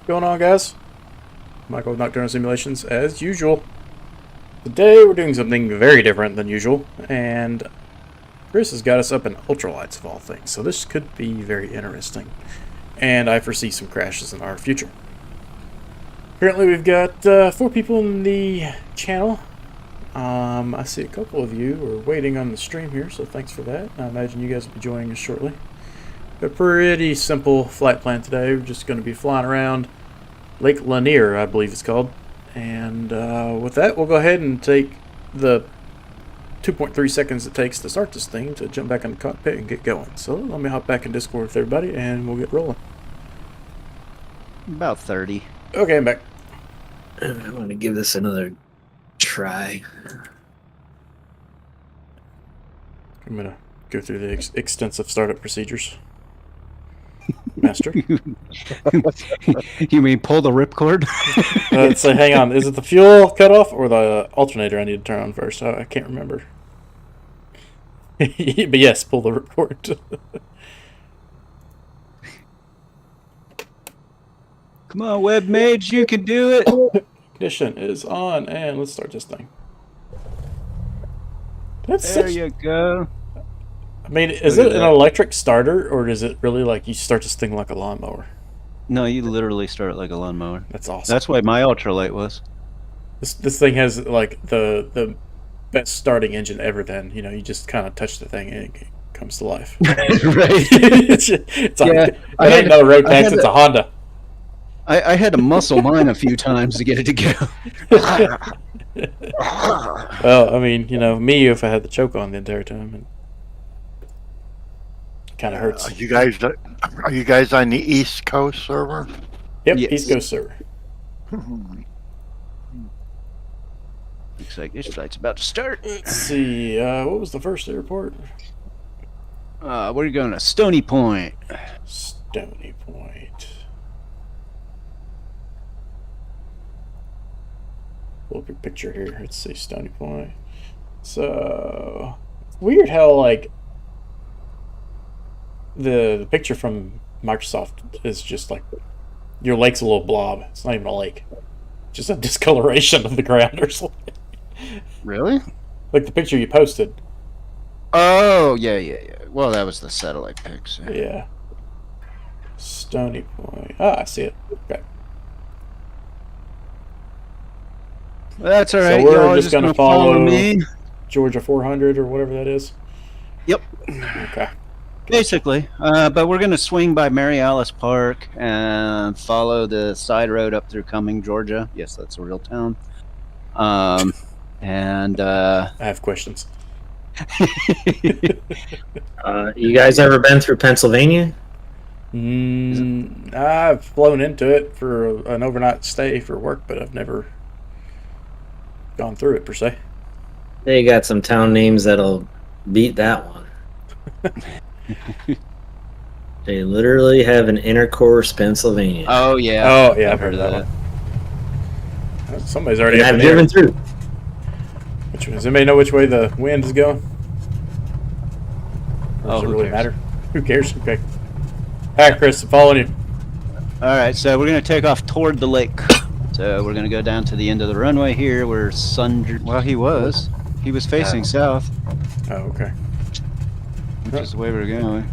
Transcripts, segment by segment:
going on, guys? Michael with Nocturnal Simulations, as usual. Today we're doing something very different than usual, and Chris has got us up in ultralights of all things, so this could be very interesting. And I foresee some crashes in our future. Currently we've got 4 people in the channel. I see a couple of you are waiting on the stream here, so thanks for that. I imagine you guys will be joining us shortly. A pretty simple flight plan today. We're just going to be flying around Lake Lanier, I believe it's called. And with that, we'll go ahead and take the 2.3 seconds it takes to start this thing to jump back in the cockpit and get going. So let me hop back in Discord with everybody and we'll get rolling. About 30. Okay, I'm back. I want to give this another try. I'm going to go through the extensive startup procedures. Master. You mean pull the ripcord? So hang on, is it the fuel cutoff or the alternator I need to turn on first? I can't remember. But yes, pull the ripcord. Come on, web mage, you can do it. Ignition is on, and let's start this thing. There you go. I mean, is it an electric starter, or is it really like you start this thing like a lawnmower? No, you literally start it like a lawnmower. That's awesome. That's what my ultralight was. This thing has like the best starting engine ever. Then you just kind of touch the thing and it comes to life. Right. It's ain't no road tax. It's a Honda. I had to muscle mine a few times to get it to go. Well, I mean, me if I had the choke on the entire time. And kind of hurts. Are you guys on the East Coast server? Yep, Yes. East Coast server. Looks like this flight's about to start. Let's see, what was the first airport? We're going to Stony Point. Stony Point. Pull up your picture here. Let's see, Stony Point. So, weird how, like, the picture from Microsoft is just like your lake's a little blob. It's not even a lake, just a discoloration of the ground or something. Really? Like the picture you posted. Oh, yeah. Well, that was the satellite pic. So. Yeah. Stony Point. Ah, I see it. Okay. That's all right. So we're Y'all just gonna follow me. Georgia 400 or whatever that is. Yep. Okay. Basically, but we're going to swing by Mary Alice Park and follow the side road up through Cumming, Georgia. Yes, that's a real town. And I have questions. You guys ever been through Pennsylvania? I've flown into it for an overnight stay for work, but I've never gone through it per se. They got some town names that'll beat that one. They literally have an intercourse, Pennsylvania. oh yeah, I've heard of that one. Somebody's already And up I've in the air. driven through. Which does anybody know which way the wind is going? Or does it who really cares? matter? Who cares? Okay. All right, Chris, I'm following you. All right, so we're going to take off toward the lake. So we're going to go down to the end of the runway here where he was facing south, Oh, okay. which is the way we're going.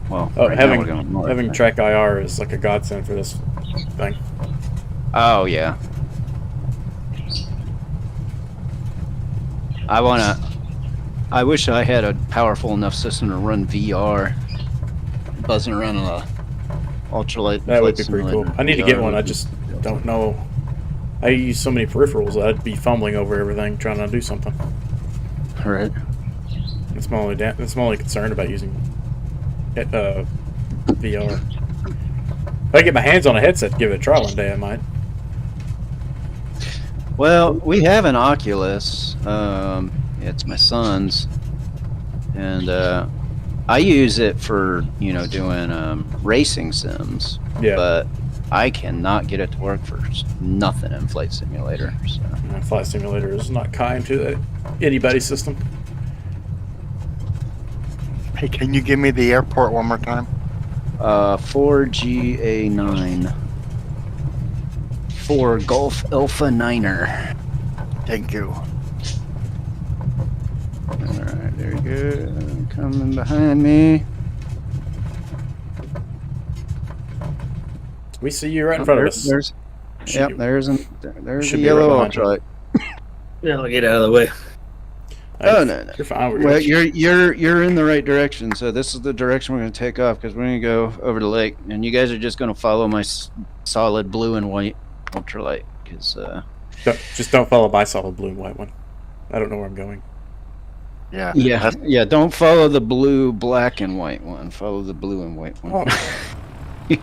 Well, Oh, right now we're going north. having track IR is like a godsend for this thing. Oh yeah. I wish I had a powerful enough system to run VR, buzzing around on a ultralight. That would flight be pretty cool. simulator. I need to VR get one. would I be- just don't know. I use so many peripherals that I'd be fumbling over everything trying to do something. Right. That's my only concern about using VR. If I get my hands on a headset, give it a try one day, I might. Well, we have an Oculus. It's my son's, and I use it for doing racing sims. Yeah. But I cannot get it to work for nothing in Flight Simulator. So. Flight Simulator is not kind to the anybody system. Hey, can you give me the airport one more time? 4GA9. 4 Golf Alpha Niner. Thank you. Alright, there you go. Coming behind me. We see you right in front of us. There's Should be- there's a should be yellow right behind you. ultralight. Yeah, I'll get out of the way. Oh, no. You're fine. Well, you're in the right direction. So this is the direction we're going to take off because we're going to go over the lake, and you guys are just going to follow my solid blue and white ultralight. Because Just don't follow my solid blue and white one. I don't know where I'm going. Yeah. yeah, don't follow the blue, black, and white one. Follow the blue and white one. Oh.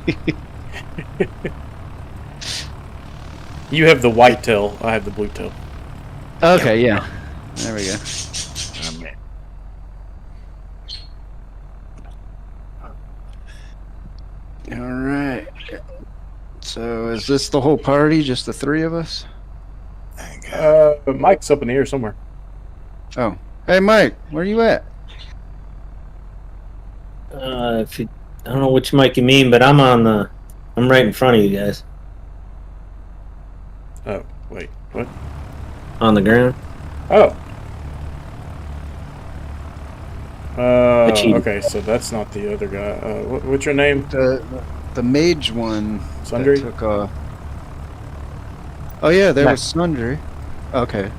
You have the white tail. I have the blue tail. Okay, yeah. There we go. All right. So is this the whole party? Just the three of us? Mike's up in the air somewhere. Oh, hey Mike, where you at? I don't know which mic you mean, but I'm right in front of you guys Oh, wait, what? on the ground. Oh. cheated. Okay, so that's not the other guy. What's your name? The mage one. Sundry? That took off. Oh yeah, there Yeah. was Sundry. Okay.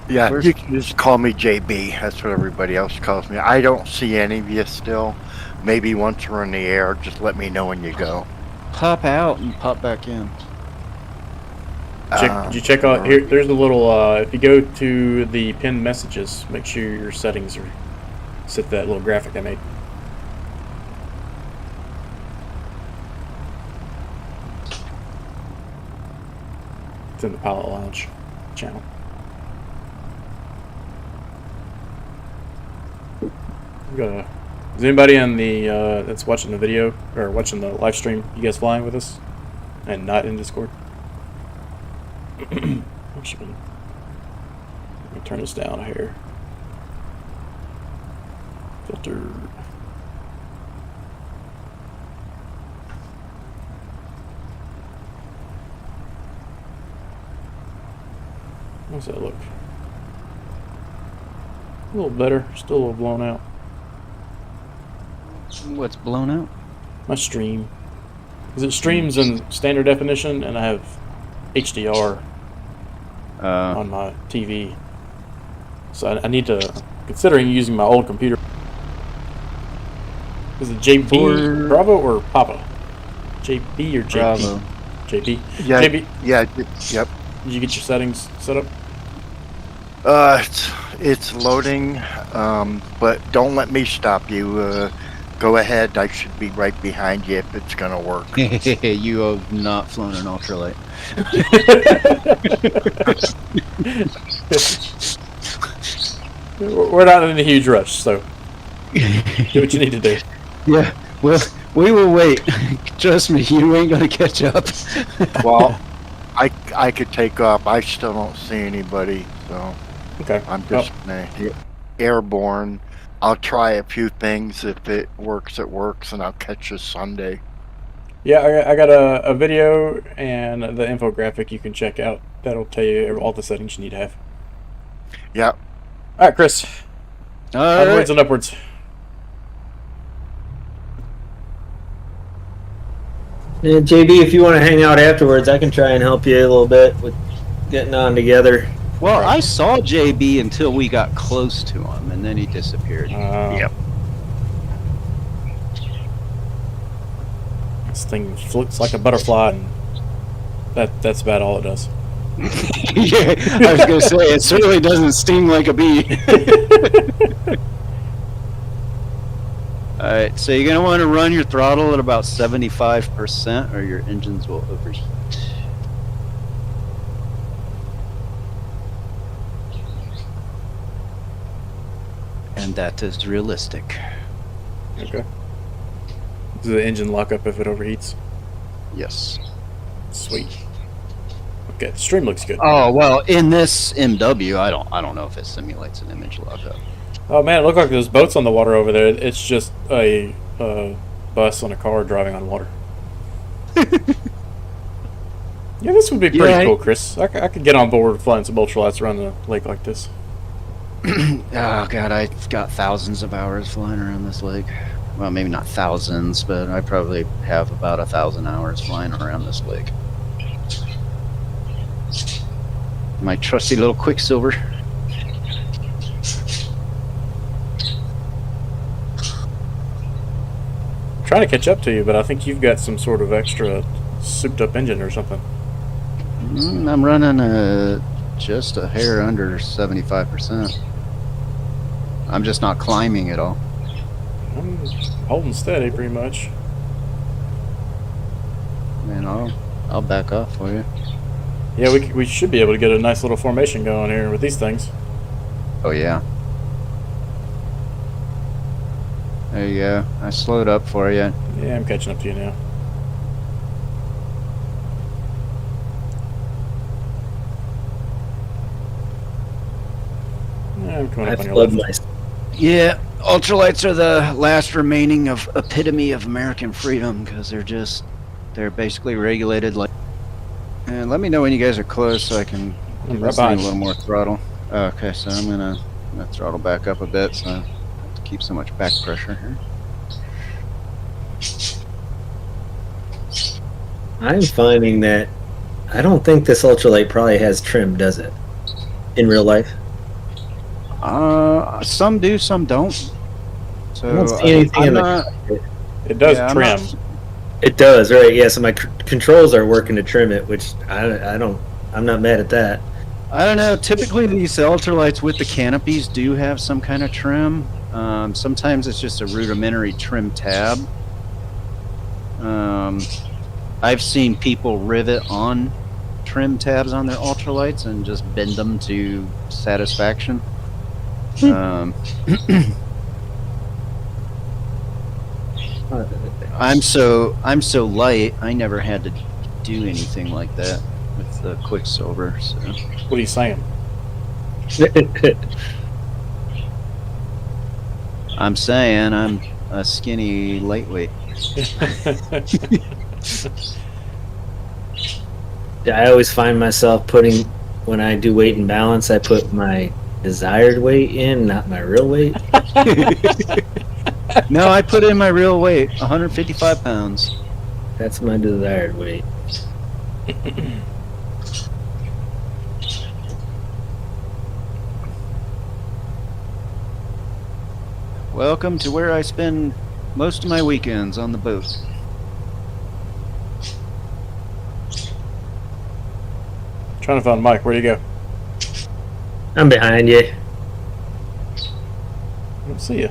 Yeah, Where's- you can just call me JB. That's what everybody else calls me. I don't see any of you still. Maybe once we're in the air, just let me know when you go. Pop out and pop back in. Did you check out here? There's a little. If you go to the pinned messages, make sure your settings are set that little graphic I made. It's in the Pilot Lounge channel. Is anybody in the that's watching the video or watching the live stream? You guys flying with us, and not in Discord? Let me turn this down here. Filter. How's that look? A little better. Still a little blown out. What's blown out? My stream. Because it streams in standard definition, and I have HDR on my TV. So I need to, considering using my old computer. Is it JB Bravo or Papa? JB or JP? Bravo. JB. Yeah, JB. yeah, yep. Did you get your settings set up? It's loading, but don't let me stop you. Go ahead. I should be right behind you if it's gonna work. You have not flown an ultralight. We're not in a huge rush, so do what you need to do. Yeah, well, we will wait. Trust me, you ain't gonna catch up. Well, I could take off. I still don't see anybody, so Okay. I'm just gonna hit airborne. I'll try a few things. If it works, it works, and I'll catch you Sunday. Yeah, I got a video and the infographic you can check out. That'll tell you all the settings you need to have. Yep. All right, Chris. All Onwards right. and upwards. And JB, if you want to hang out afterwards, I can try and help you a little bit with getting on together. Well, I saw JB until we got close to him, and then he disappeared. Yep. This thing looks like a butterfly, and that's about all it does. Yeah, I was gonna say it certainly doesn't sting like a bee. All right, so you're gonna want to run your throttle at about 75%, or your engines will overheat. And that is realistic. Okay. Does the engine lock up if it overheats? Yes. Sweet. Okay, the stream looks good. Oh well, in this MW, I don't know if it simulates an image lockup. Oh man, it looked like there's boats on the water over there. It's just a bus on a car driving on water. Yeah, this would be pretty cool, Chris. I could get on board flying some ultralights around the lake like this. Oh god, I've got thousands of hours flying around this lake. Well, maybe not thousands, but I probably have about 1,000 hours flying around this lake. My trusty little Quicksilver. Trying to catch up to you, but I think you've got some sort of extra souped up engine or something. I'm running just a hair under 75%. I'm just not climbing at all. I'm holding steady pretty much. Man, I'll back off for you. Yeah, we should be able to get a nice little formation going here with these things. Oh yeah. There you go. I slowed up for you. Yeah, I'm catching up to you now. Yeah, I'm coming up on your left. Yeah, ultralights are the last remaining of epitome of American freedom because they're basically regulated like. And let me know when you guys are close so I can I'm give right this thing behind a you. little more throttle. Okay, so I'm gonna throttle back up a bit so I don't have to keep so much back pressure here. I'm finding that I don't think this ultralight probably has trim, does it? In real life? Some do, some don't. So I don't see anything I'm in the not- cockpit. It does yeah, I'm trim. not- It does, right? Yeah, so my controls are working to trim it, which I'm not mad at that. I don't know. Typically, these ultralights with the canopies do have some kind of trim. Sometimes it's just a rudimentary trim tab. I've seen people rivet on trim tabs on their ultralights and just bend them to satisfaction. I'm so light. I never had to do anything like that with the Quicksilver. So. What are you saying? I'm saying I'm a skinny lightweight. I always find myself when I do weight and balance, I put my desired weight in, not my real weight. No, I put in my real weight, 155 pounds. That's my desired weight. Welcome to where I spend most of my weekends, on the boat. Trying to find Mike. Where'd you go? I'm behind you. I don't see you.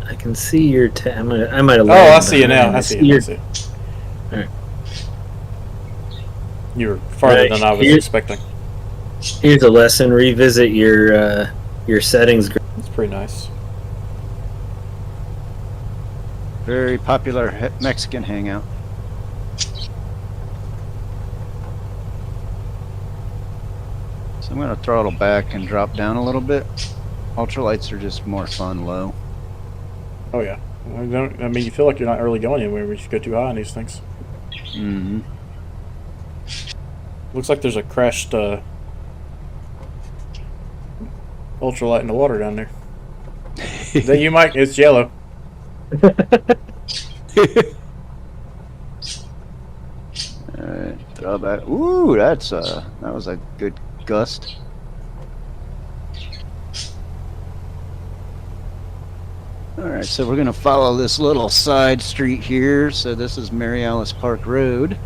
I can see your I might have. Oh, I see you now. I see you. I your- see you. Alright. You were farther Right, than I was here- expecting. Here's a lesson: revisit your settings. That's pretty nice. Very popular Mexican hangout. So I'm going to throttle back and drop down a little bit. Ultralights are just more fun low. Oh yeah. I mean, you feel like you're not really going anywhere when you go too high on these things. Mm-hmm. Looks like there's a crashed ultralight in the water down there. Is that you, Mike? It's yellow. Alright, throw back. Ooh, that was a good gust. Alright, so we're gonna follow this little side street here. So this is Mary Alice Park Road.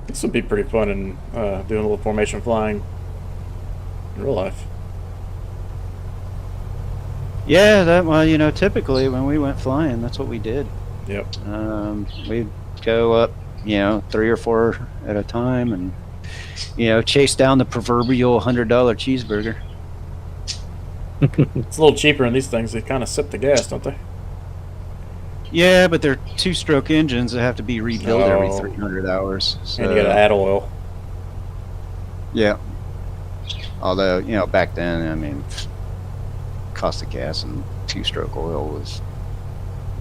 This would be pretty fun in doing a little formation flying in real life. Yeah, well, typically when we went flying, that's what we did. Yep. We'd go up, 3 or 4 at a time and, chase down the proverbial $100 cheeseburger. It's a little cheaper in these things. They kind of sip the gas, don't they? Yeah, but they're two-stroke engines that have to be rebuilt every Oh. 300 hours. So, And you gotta add oil. yeah. Although, you know, back then, I mean, cost of gas and two-stroke oil was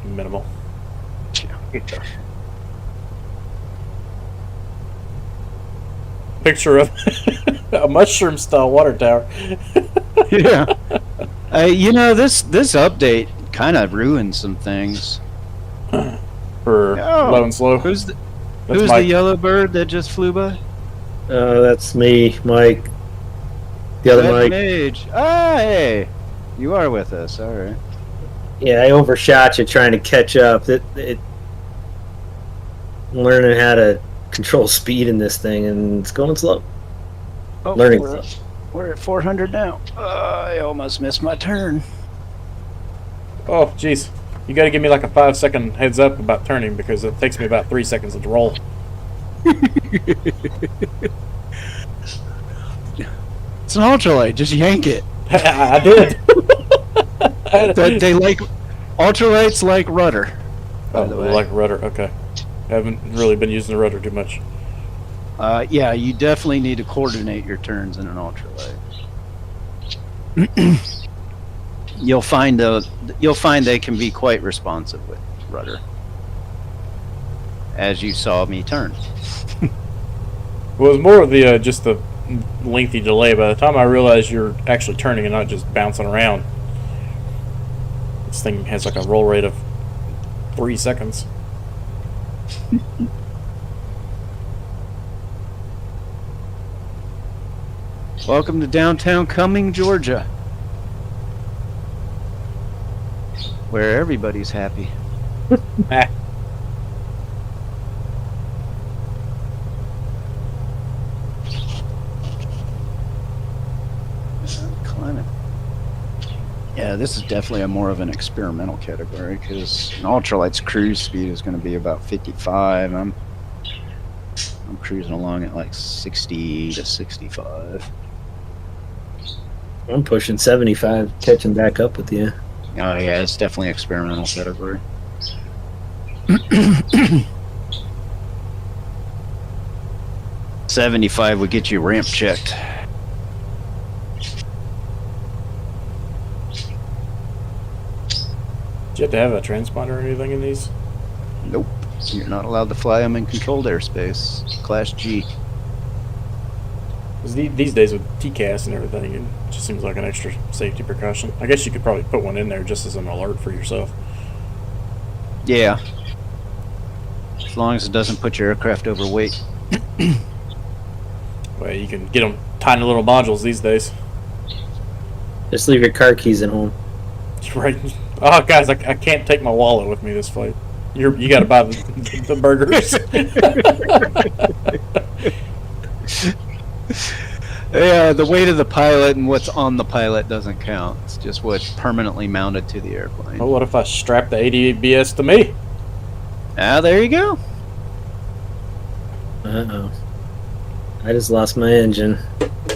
Minimal. Picture of a mushroom style water tower. yeah. You know, this update kind of ruined some things. For Oh, low and slow. Who's That's the Mike. yellow bird that just flew by? That's me, Mike. The other That Mike. Mage. Ah, hey, you are with us. All right. Yeah, I overshot you trying to catch up. Learning how to control speed in this thing, and it's going slow. Oh, Learning. we're at 400 now. I almost missed my turn. Oh, jeez. You gotta give me like a 5-second heads up about turning because it takes me about 3 seconds to roll. It's an ultralight. Just yank it. I did. They like ultralights like rudder. Oh, By the way. like rudder. Okay. I haven't really been using the rudder too much. Yeah, you definitely need to coordinate your turns in an ultralight. You'll find they can be quite responsive with rudder, as you saw me turn. Well, it was more of the just the lengthy delay. By the time I realized you're actually turning and not just bouncing around, this thing has like a roll rate of 3 seconds. Welcome to downtown Cumming, Georgia, where everybody's happy. Ah. Climbing. Yeah, this is definitely a more of an experimental category because an ultralight's cruise speed is going to be about 55. I'm cruising along at like 60 to 65. I'm pushing 75, catching back up with you. Oh yeah, it's definitely experimental category. 75 would get you ramp checked. Do you have to have a transponder or anything in these? Nope. You're not allowed to fly them in controlled airspace. Class G. 'Cause these days with TCAS and everything, it just seems like an extra safety precaution. I guess you could probably put one in there just as an alert for yourself. Yeah. As long as it doesn't put your aircraft overweight. Well, you can get them tiny little modules these days. Just leave your car keys at home. Right. Oh, guys, I can't take my wallet with me this flight. You got to buy the burgers. Yeah, the weight of the pilot and what's on the pilot doesn't count. It's just what's permanently mounted to the airplane. Well, what if I strap the ADBS to me? Ah, there you go. Uh-oh. I just lost my engine.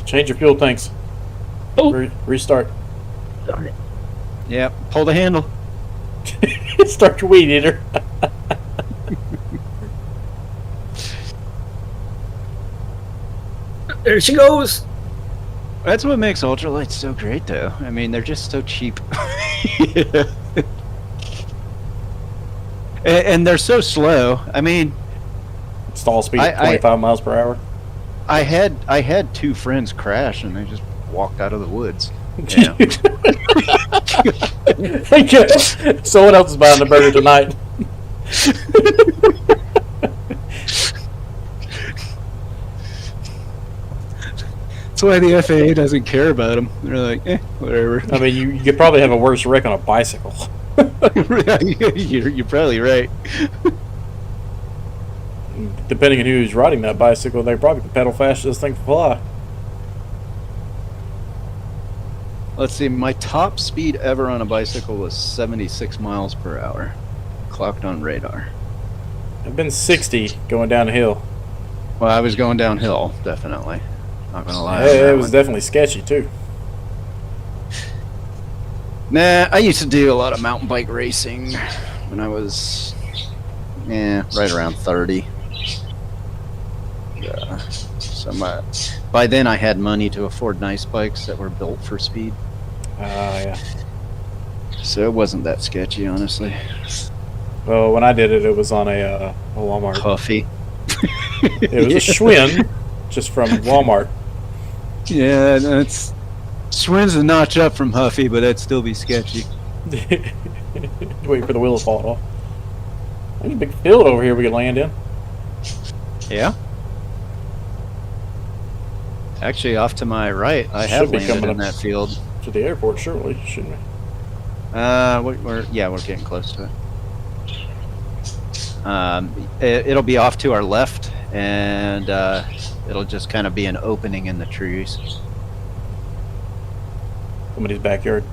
Change your fuel tanks. Oh. Restart. Darn it. Yep, pull the handle. Start your weed eater. There she goes. That's what makes ultralights so great, though. I mean, they're just so cheap. And they're so slow. I mean, Stall speed 25 miles per hour. I had two friends crash and they just walked out of the woods. Yeah. Someone else is buying the burger tonight. That's why the FAA doesn't care about them. They're like, whatever. I mean, you could probably have a worse wreck on a bicycle. You're probably right. Depending on who's riding that bicycle, they probably can pedal fast as this thing can fly. Let's see, my top speed ever on a bicycle was 76 miles per hour, clocked on radar. I've been 60 going down a hill. Well, I was going downhill, definitely. Not gonna lie. Hey, it was definitely sketchy too. Nah, I used to do a lot of mountain bike racing. when I was, right around 30. So by then I had money to afford nice bikes that were built for speed. Yeah. So it wasn't that sketchy, honestly. Well, when I did it, it was on a Walmart. Huffy. It was a Schwinn, just from Walmart. Yeah, that's Schwinn's a notch up from Huffy, but that'd still be sketchy. Wait for the wheel to fall off. There's a big field over here we could land in. Yeah. Actually, off to my right, I have Should be landed coming in up that field. to the airport, surely, shouldn't we? We're getting close to it. It'll be off to our left, and it'll just kind of be an opening in the trees. Somebody's backyard.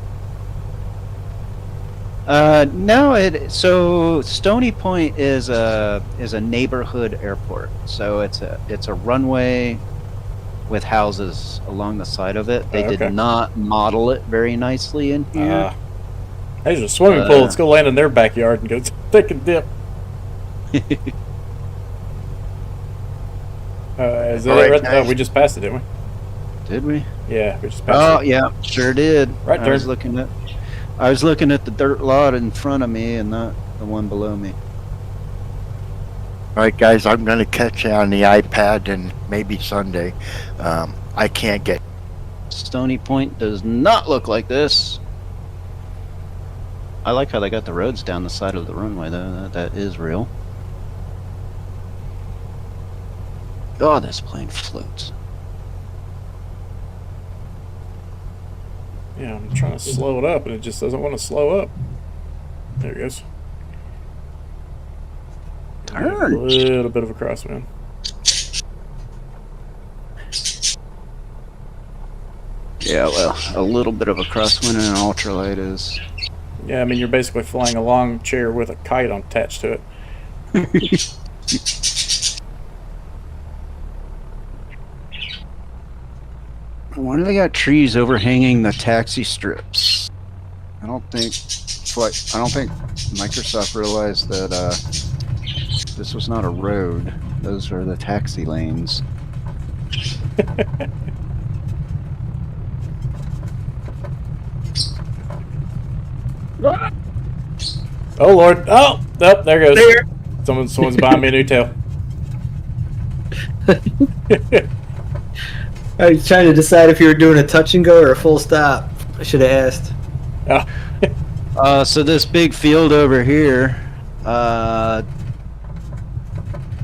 No, so Stony Point is a neighborhood airport. So it's a runway with houses along the side of it. They Okay. did not model it very nicely in here. There's a swimming pool. Let's go land in their backyard and go take a dip. Is that All right, right? guys. We just passed it, didn't we? Did we? Yeah, we just passed Oh it. yeah, sure did. Right I there. was looking at the dirt lot in front of me and not the one below me. All right, guys, I'm going to catch you on the iPad and maybe Sunday. I can't get. Stony Point does not look like this. I like how they got the roads down the side of the runway, though. That is real. God, this plane floats. Yeah, I'm trying to slow it up, and it just doesn't want to slow up. There it goes. Turn. A little bit of a crosswind. Yeah, well, a little bit of a crosswind and an ultralight is. Yeah, I mean, you're basically flying a long chair with a kite attached to it. Why do they got trees overhanging the taxi strips? I don't think Microsoft realized that this was not a road. Those are the taxi lanes. Oh, Lord. Oh, there goes. There. Someone's buying me a new tail. I was trying to decide if you were doing a touch and go or a full stop. I should have asked. Oh. So this big field over here,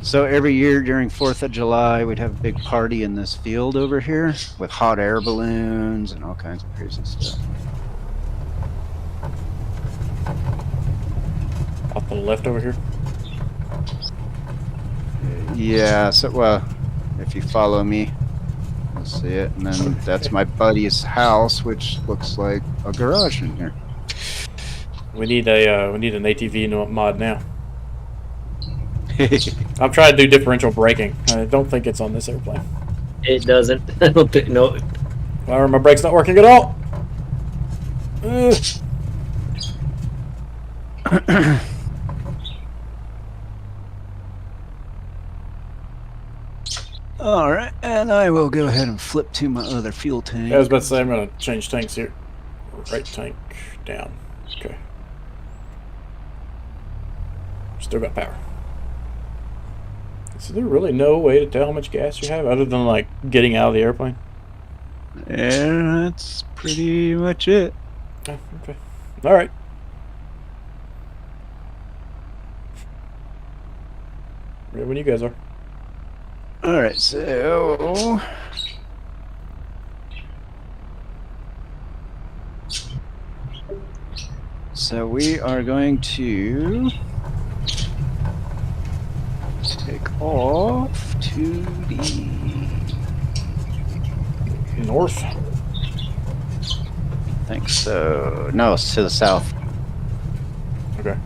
so every year during 4th of July, we'd have a big party in this field over here with hot air balloons and all kinds of crazy stuff. Off to the left over here. Yeah, so, well, if you follow me, you'll see it. And then that's my buddy's house, which looks like a garage in here. We need an ATV mod now. I'm trying to do differential braking. I don't think it's on this airplane. It doesn't. I don't think. No. Why are my brakes not working at all? Ugh. All right, and I will go ahead and flip to my other fuel tank. I was about to say I'm going to change tanks here. Right tank down. Okay. Still got power. Is there really no way to tell how much gas you have other than like getting out of the airplane? Yeah, that's pretty much it. Oh, okay. All right. Ready when you guys are. All right, so we are going to take off to the North. I think so. No, it's to the south. Okay.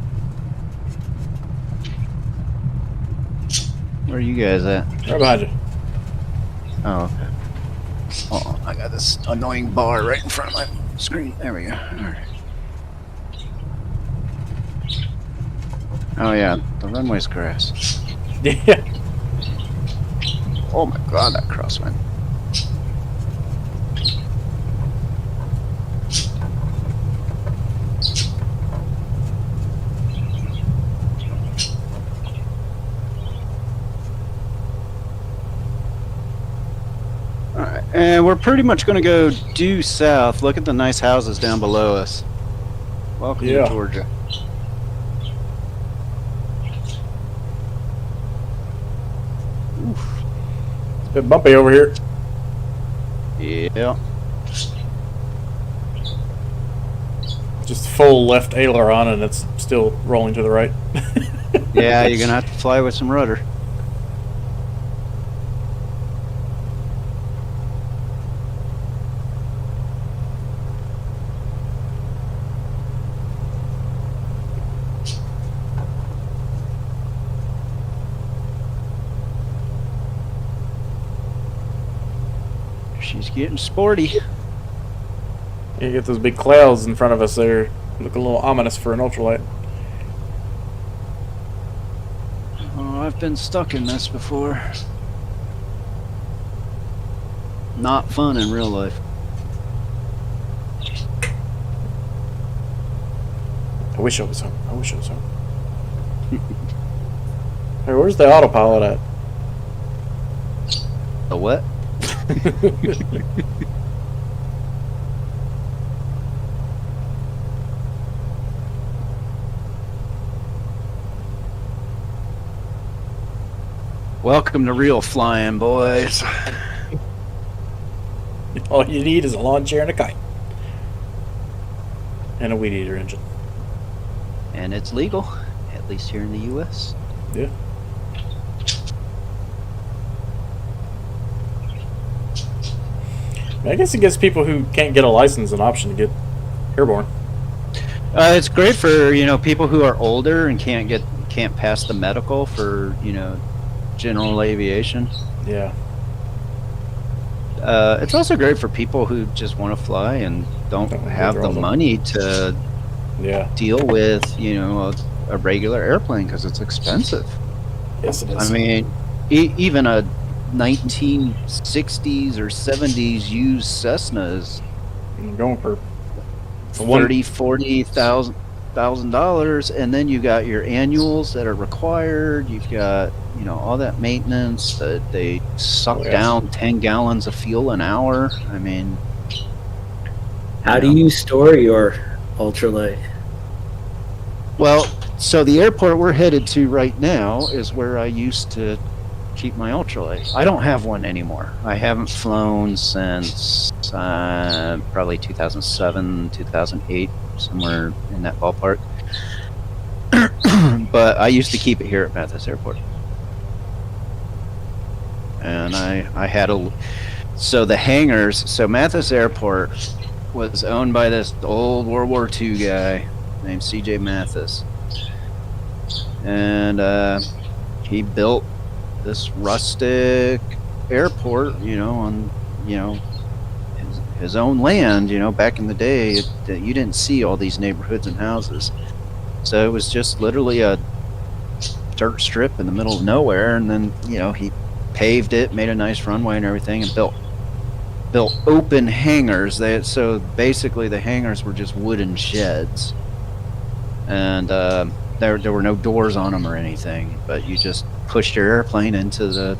Where are you guys at? Right behind you. Oh, okay. Oh, I got this annoying bar right in front of my screen. There we go. All right. Oh yeah, the runway's grass. Yeah. Oh my god, that crosswind. Alright, and we're pretty much going to go due south. Look at the nice houses down below us. Welcome Yeah. to Georgia. Oof. It's a bit bumpy over here. Yeah. Just full left aileron and it's still rolling to the right. Yeah, you're going to have to fly with some rudder. She's getting sporty. You get those big clouds in front of us there. Look a little ominous for an ultralight. Oh, I've been stuck in this before. Not fun in real life. I wish I was home. I wish I was home. Hey, where's the autopilot at? The what? Welcome to real flying, boys. All you need is a lawn chair and a kite. And a weed eater engine. And it's legal, at least here in the U.S. Yeah. I guess it gives people who can't get a license an option to get airborne. It's great for people who are older and can't pass the medical for general aviation. Yeah. It's also great for people who just want to fly and don't have the money to deal with a regular airplane because it's expensive. Yes, it is. I mean, even a 1960s or 70s used Cessna is going for $40,000, and then you got your annuals that are required. You've got all that maintenance that they suck down 10 gallons of fuel an hour. I mean, how do you store your ultralight? Well, so the airport we're headed to right now is where I used to keep my ultralight. I don't have one anymore. I haven't flown since probably 2007, 2008, somewhere in that ballpark. But I used to keep it here at Mathis Airport. And I had so the hangars, so Mathis Airport was owned by this old World War II guy named C.J. Mathis. And he built this rustic airport, on his own land. Back in the day, you didn't see all these neighborhoods and houses, so it was just literally a dirt strip in the middle of nowhere. And then he paved it, made a nice runway and everything, and built open hangars. So basically the hangars were just wooden sheds, and there were no doors on them or anything, but you just pushed your airplane into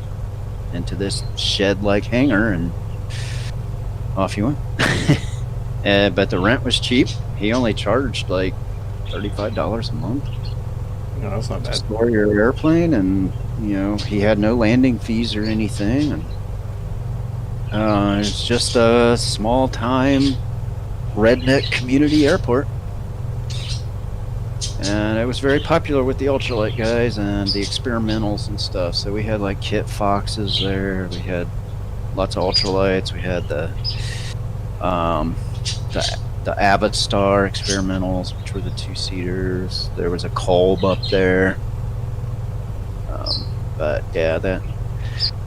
this shed-like hangar and off you went. But the rent was cheap. He only charged like $35 a month. No, that's not to bad. store your airplane, and he had no landing fees or anything, and it's just a small-time redneck community airport. And it was very popular with the ultralight guys and the experimentals and stuff. So we had like Kit Foxes there. We had lots of ultralights. We had the Avatar experimentals, which were the 2-seaters. There was a Kolb up there. But yeah, that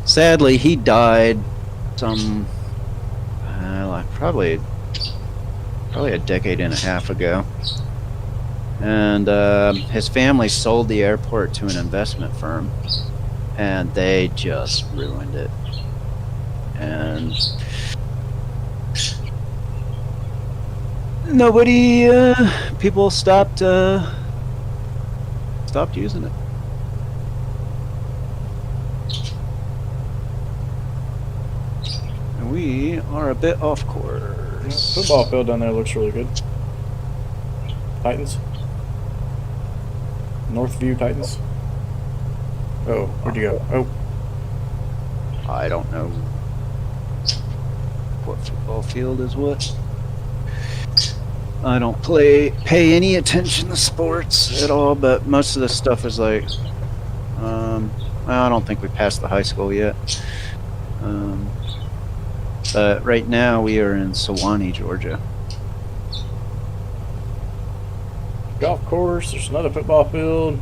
sadly he died some probably a decade and a half ago. And his family sold the airport to an investment firm, and they just ruined it. And nobody, people stopped using it. And we are a bit off Yeah, course. football field down there looks really good. Titans. Northview Titans. Oh, where'd you go? Oh, I don't know what football field is what. I don't pay any attention to sports at all, but most of the stuff is like, I don't think we passed the high school yet. But right now we are in Sewanee, Georgia. golf course. There's another football field.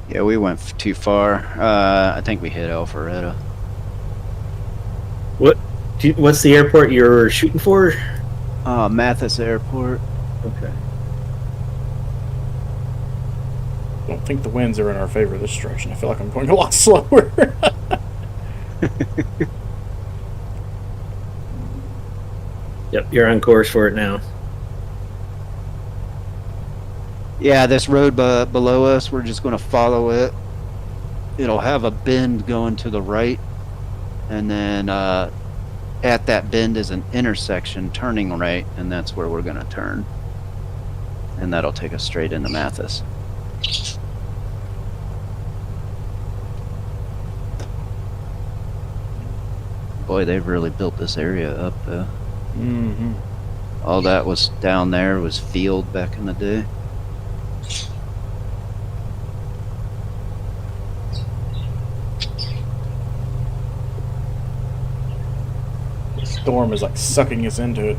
Yeah, we went too far. I think we hit Alpharetta. What's the airport you're shooting for? Mathis Airport. Okay. I don't think the winds are in our favor this direction. I feel like I'm going a lot slower. Yep, you're on course for it now. Yeah, this road below us, we're just going to follow it. It'll have a bend going to the right, and then at that bend is an intersection turning right, and that's where we're going to turn. And that'll take us straight into Mathis. Boy, they've really built this area up, though. Mm-hmm. All that was down there was field back in the day. The storm is like sucking us into it.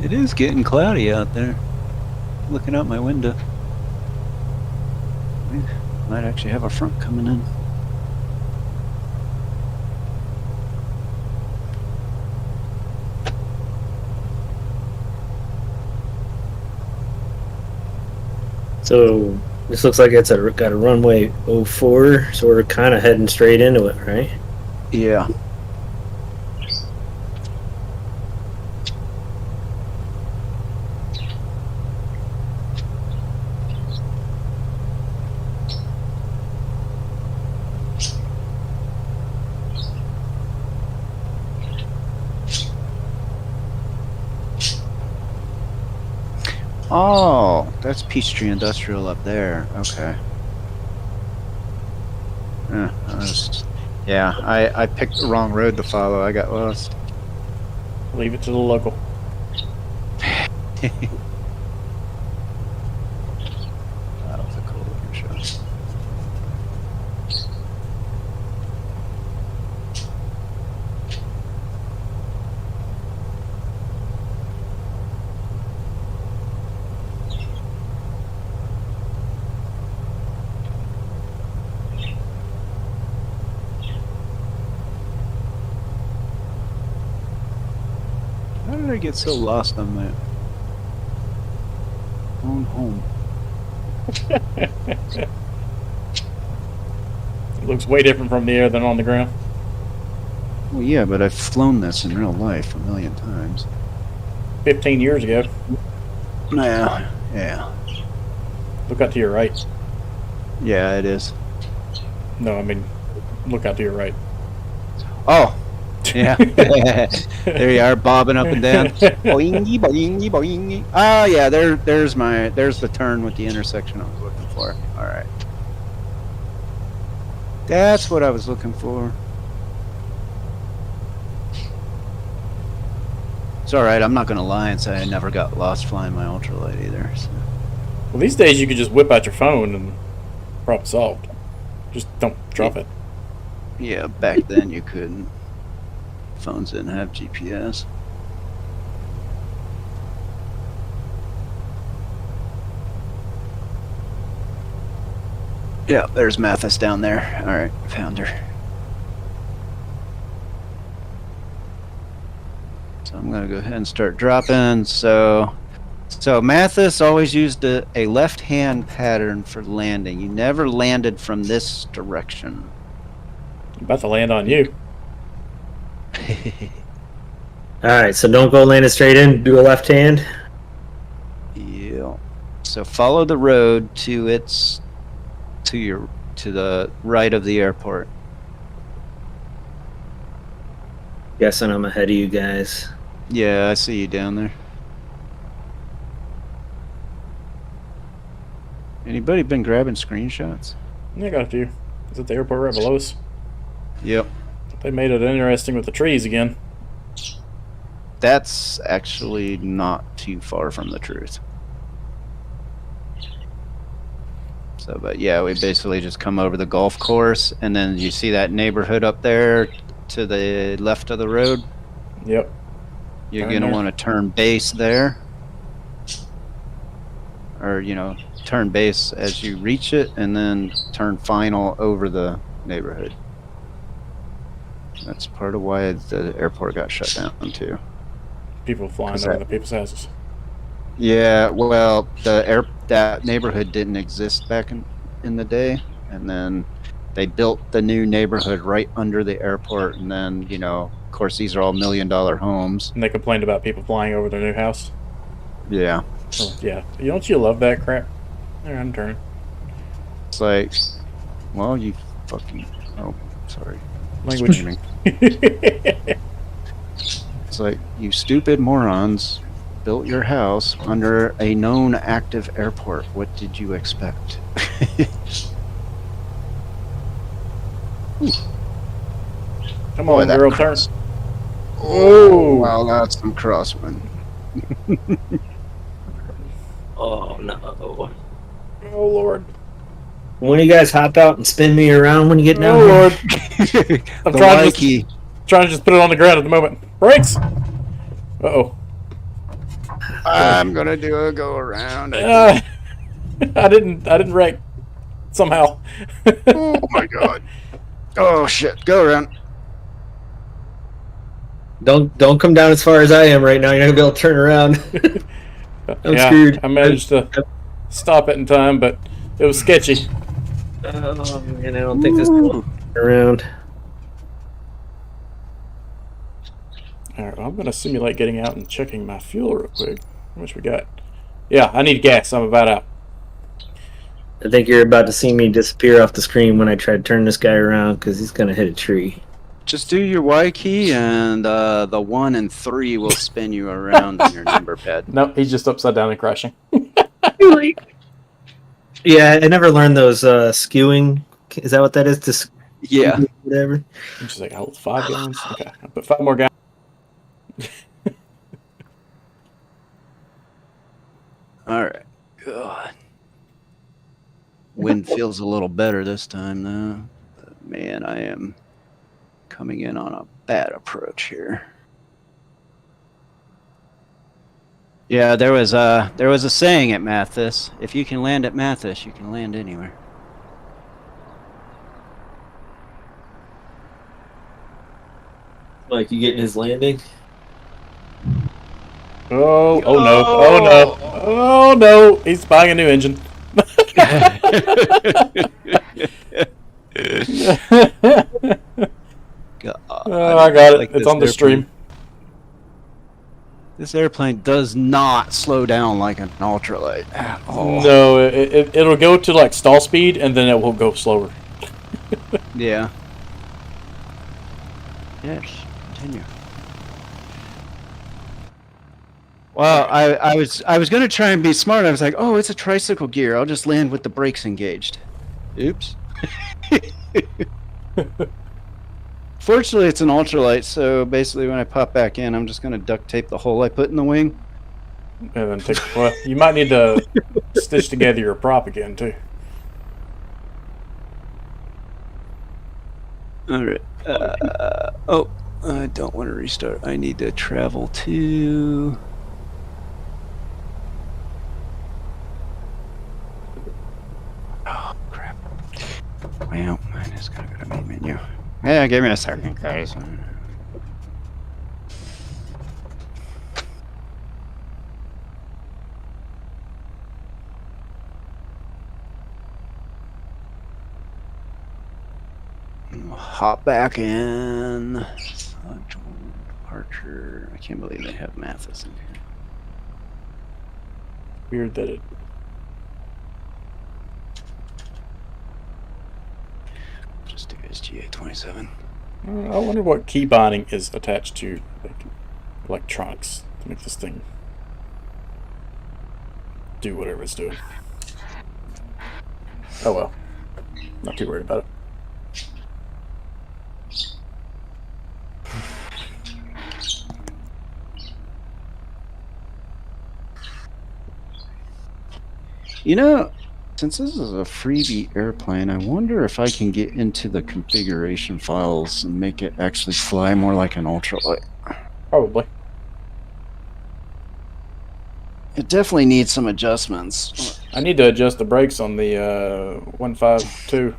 It is getting cloudy out there. Looking out my window. We might actually have a front coming in. So this looks like it's got a runway 04, so we're kind of heading straight into it, right? Yeah. Oh, that's Peachtree Industrial up there. Okay. Yeah, I picked the wrong road to follow. I got lost. Leave it to the local. That was a cool looking shot. How did I get so lost on that? Home. It looks way different from the air than on the ground. Well, yeah, but I've flown this in real life a million times. 15 years ago. Yeah. Look out to your right. Yeah, it is. No, I mean, look out to your right. Oh, yeah. There you are, bobbing up and down. Boingy, boingy, boingy. Oh, yeah, there's the turn with the intersection I was looking for. All right. That's what I was looking for. It's all right. I'm not going to lie and say I never got lost flying my ultralight either. So. Well, these days you could just whip out your phone and problem solved. Just don't drop it. Yeah, back then you couldn't. Phones didn't have GPS. Yeah, there's Mathis down there. All right, found her. So I'm gonna go ahead and start dropping. So Mathis always used a left-hand pattern for landing. You never landed from this direction. I'm about to land on you. All right, so don't go landing straight in. Do a left hand. Yeah. So follow the road to the right of the airport. Guessing I'm ahead of you guys. Yeah, I see you down there. Anybody been grabbing screenshots? Yeah, I got a few. Is it the airport right below us? Yep. They made it interesting with the trees again. That's actually not too far from the truth. So, but yeah, we basically just come over the golf course, and then you see that neighborhood up there to the left of the road. Yep. You're Turn going to there. want to turn base there. Or, turn base as you reach it, and then turn final over the neighborhood. That's part of why the airport got shut down, too. People flying Is over that- the people's houses. Yeah, well, that neighborhood didn't exist back in the day, and then they built the new neighborhood right under the airport, and then of course these are all $1 million homes. And they complained about people flying over their new house. Yeah, Oh, yeah. Don't you love that crap? There, I'm turning. it's like, well, you fucking sorry, Language. screaming. It's like, you stupid morons built your house under a known active airport. What did you expect? Come Boy, on, that girl, turn. cross- Oh, Wow, that's some crosswind. Oh no! Oh, Lord. When you guys hop out and spin me around when you get down Oh, here? Lord. I'm The trying to Mikey. trying to just put it on the ground at the moment. Brakes! Uh-oh. I'm gonna do a go around. I didn't wreck. Somehow. Oh my god. Oh shit. Go around. Don't come down as far as I am right now. You're not gonna be able to turn around. I'm screwed. I managed to stop it in time, but it was sketchy. Oh man, I don't think this will turn around. Alright, well, I'm going to simulate getting out and checking my fuel real quick. How much we got? Yeah, I need gas. I'm about out. I think you're about to see me disappear off the screen when I try to turn this guy around because he's gonna hit a tree. Just do your Y key, and the 1 and 3 will spin you around on your number pad. No, he's just upside down and crashing. Yeah, I never learned those skewing. Is that what that is? To Yeah. whatever. I'm just like, I hold 5 gallons. Okay, I'll put 5 more gallons. All right. God. Wind feels a little better this time, though. But man, I am coming in on a bad approach here. Yeah, there was a saying at Mathis: if you can land at Mathis, you can land anywhere. Like you getting his landing? Oh no. Oh no. Oh no. He's buying a new engine. God, Oh, I got it. like It's this on the stream. airplane. This airplane does not slow down like an ultralight at all. No, it'll go to like stall speed and then it will go slower. Yeah. Yes. Continue. Well, I was gonna try and be smart. I was like, oh, it's a tricycle gear. I'll just land with the brakes engaged. Oops. Fortunately, it's an ultralight, so basically when I pop back in, I'm just gonna duct tape the hole I put in the wing. And then well, you might need to stitch together your prop again too. All right. I don't want to restart. I need to travel to. Oh crap! give me a second, guys. Hop back in. Departure. I can't believe they have Mathis in here. Weird that it. Just do SGA 27. I wonder what key binding is attached to like, electronics to make this thing do whatever it's doing. Oh well. Not too worried about it. You know, since this is a freebie airplane, I wonder if I can get into the configuration files and make it actually fly more like an ultralight. Probably. It definitely needs some adjustments. I need to adjust the brakes on the 152.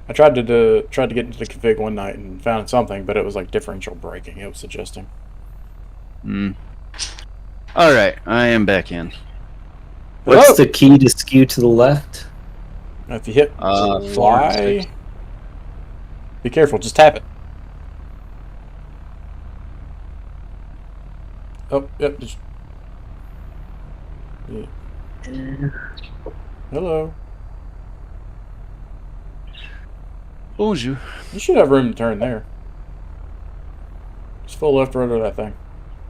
I tried to get into the config one night and found something, but it was like differential braking. It was adjusting. All right, I am back in. What's the key to skew to the left? If you hit forward fly, stick. be careful. Just tap it. Oh, yep. Just, yeah. Hello. Bonjour. You should have room to turn there. Just full left rotor that thing.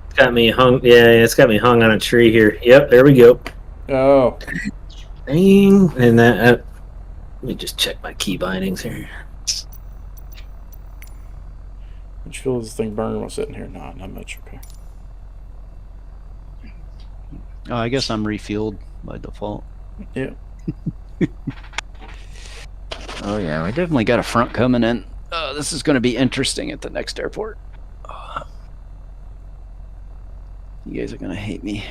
It's got me hung. Yeah, it's got me hung on a tree here. Yep, there we go. Oh. Dang. And that. Let me just check my key bindings here. Did you feel this thing burn while sitting here? Nah, not much. Okay. Oh, I guess I'm refueled by default. Yeah. Oh yeah, we definitely got a front coming in. This is going to be interesting at the next airport. You guys are going to hate me.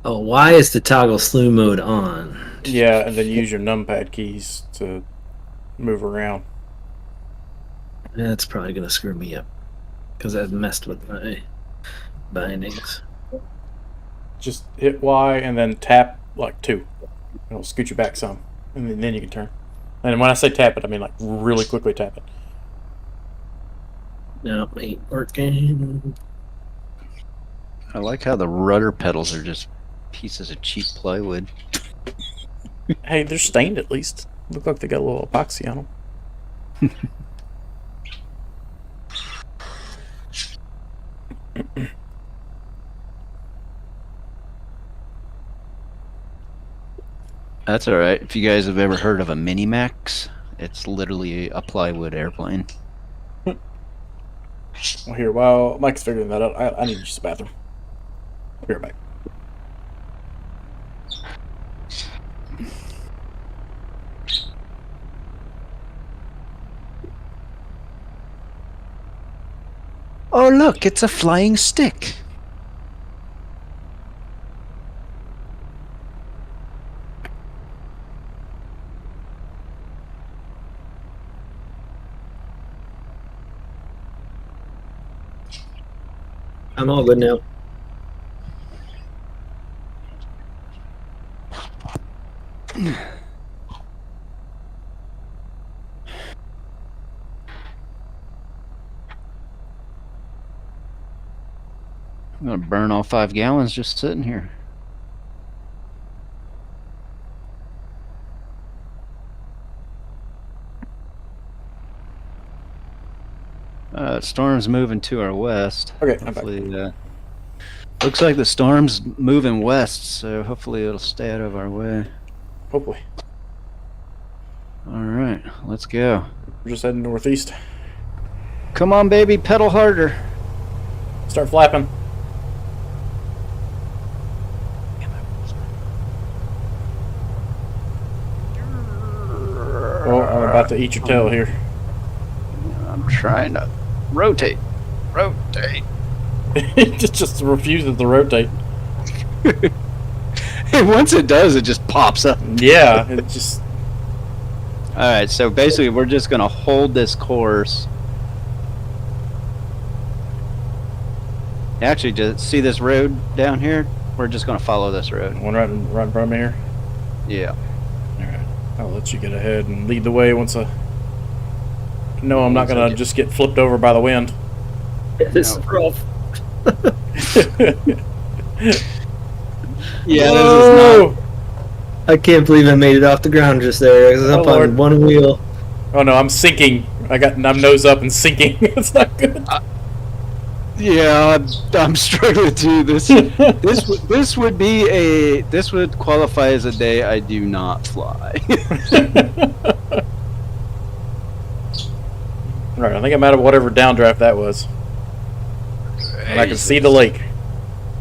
Oh, why is the toggle slew mode on? Yeah, and then use your numpad keys to move around. That's probably gonna screw me up because I've messed with my bindings. Just hit Y and then tap like 2. It'll scoot you back some, and then you can turn. And when I say tap it, I mean like really quickly tap it. No, ain't working. I like how the rudder pedals are just pieces of cheap plywood. Hey, they're stained at least. Look like they got a little epoxy on them. That's all right. If you guys have ever heard of a Minimax, it's literally a plywood airplane. Well, here, while Mike's figuring that out, I need to use the bathroom. I'll be right back. Oh, look, it's a flying stick. I'm all good now. I'm gonna burn all 5 gallons just sitting here. Storm's moving to our west. Okay, I'm back. Hopefully, looks like the storm's moving west, so hopefully it'll stay out of our way. Hopefully. All right, let's go. We're just heading northeast. Come on, baby, pedal harder. Start flapping. Well, I'm about to eat your tail here. I'm trying to rotate. Rotate. It just refuses to rotate. Once it does, it just pops up. Yeah, it just. All right, so basically, we're just gonna hold this course. Actually, just see this road down here? We're just gonna follow this road. One right in front of me here. Yeah. Alright. I'll let you get ahead and lead the way once I know I'm not gonna just get flipped over by the wind. This is rough. Yeah, Whoa! this is not. I can't believe I made it off the ground just there. I was up Lord. on one wheel. Oh no, I'm sinking. I'm nose up and sinking. It's not good. Yeah, I'm struggling too. This would qualify as a day I do not fly. Alright, I think I'm out of whatever downdraft that was. And I can see the lake.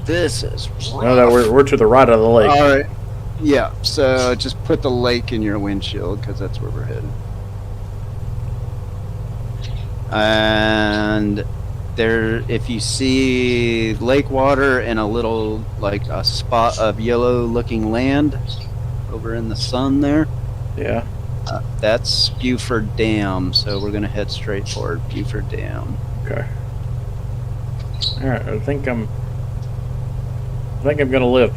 This is rough. No, that we're to the right of the lake. All right. Yeah. So just put the lake in your windshield because that's where we're headed. And there, if you see lake water and a little like a spot of yellow-looking land over in the sun there, Yeah. that's Buford Dam. So we're gonna head straight for Buford Dam. Okay. Alright, I think I'm gonna live.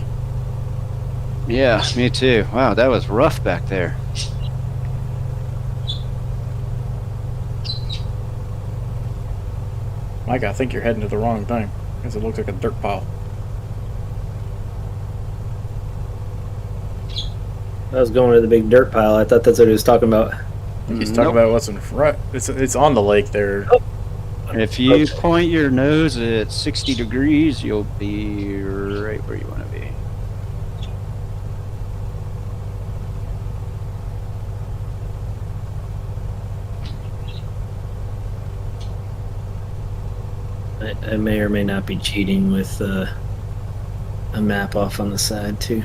Yeah, me too. Wow, that was rough back there. Mike, I think you're heading to the wrong thing. Because it looks like a dirt pile. I was going to the big dirt pile. I thought that's what he was talking about. He's talking about what's in front. It's on the lake there. If you point your nose at 60 degrees, you'll be right where you want to be. I may or may not be cheating with a map off on the side too.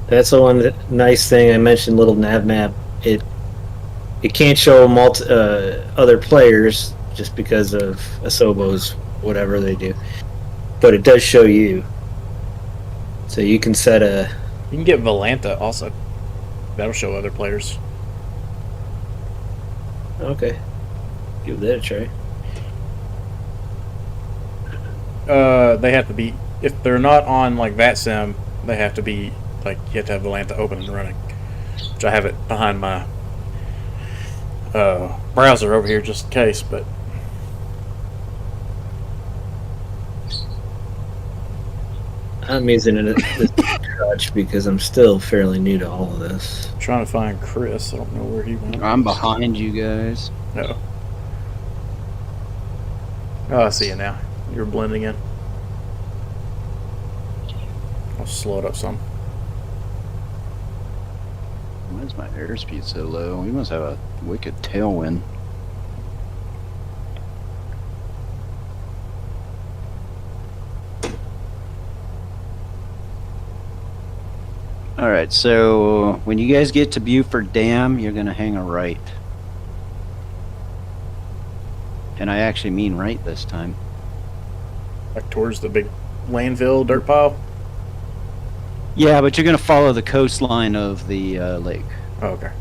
That's the one nice thing I mentioned. Little nav map. It can't show other players just because of Asobo's whatever they do, but it does show you. So you can set a. You can get Volanta also. That'll show other players. Okay, give that a try. They have to be, if they're not on like VatSim, they have to be like, you have to have Volanta open and running. Which I have it behind my browser over here just in case, but I'm using it as a crutch because I'm still fairly new to all of this. I'm trying to find Chris. I don't know where he went. I'm behind you guys. No. Oh, I see you now. You're blending in. I'll slow it up some. Why is my airspeed so low? We must have a wicked tailwind. Alright, so when you guys get to Buford Dam, you're going to hang a right. And I actually mean right this time. Like towards the big landfill dirt pile. Yeah, but you're going to follow the coastline of the lake. Oh, okay.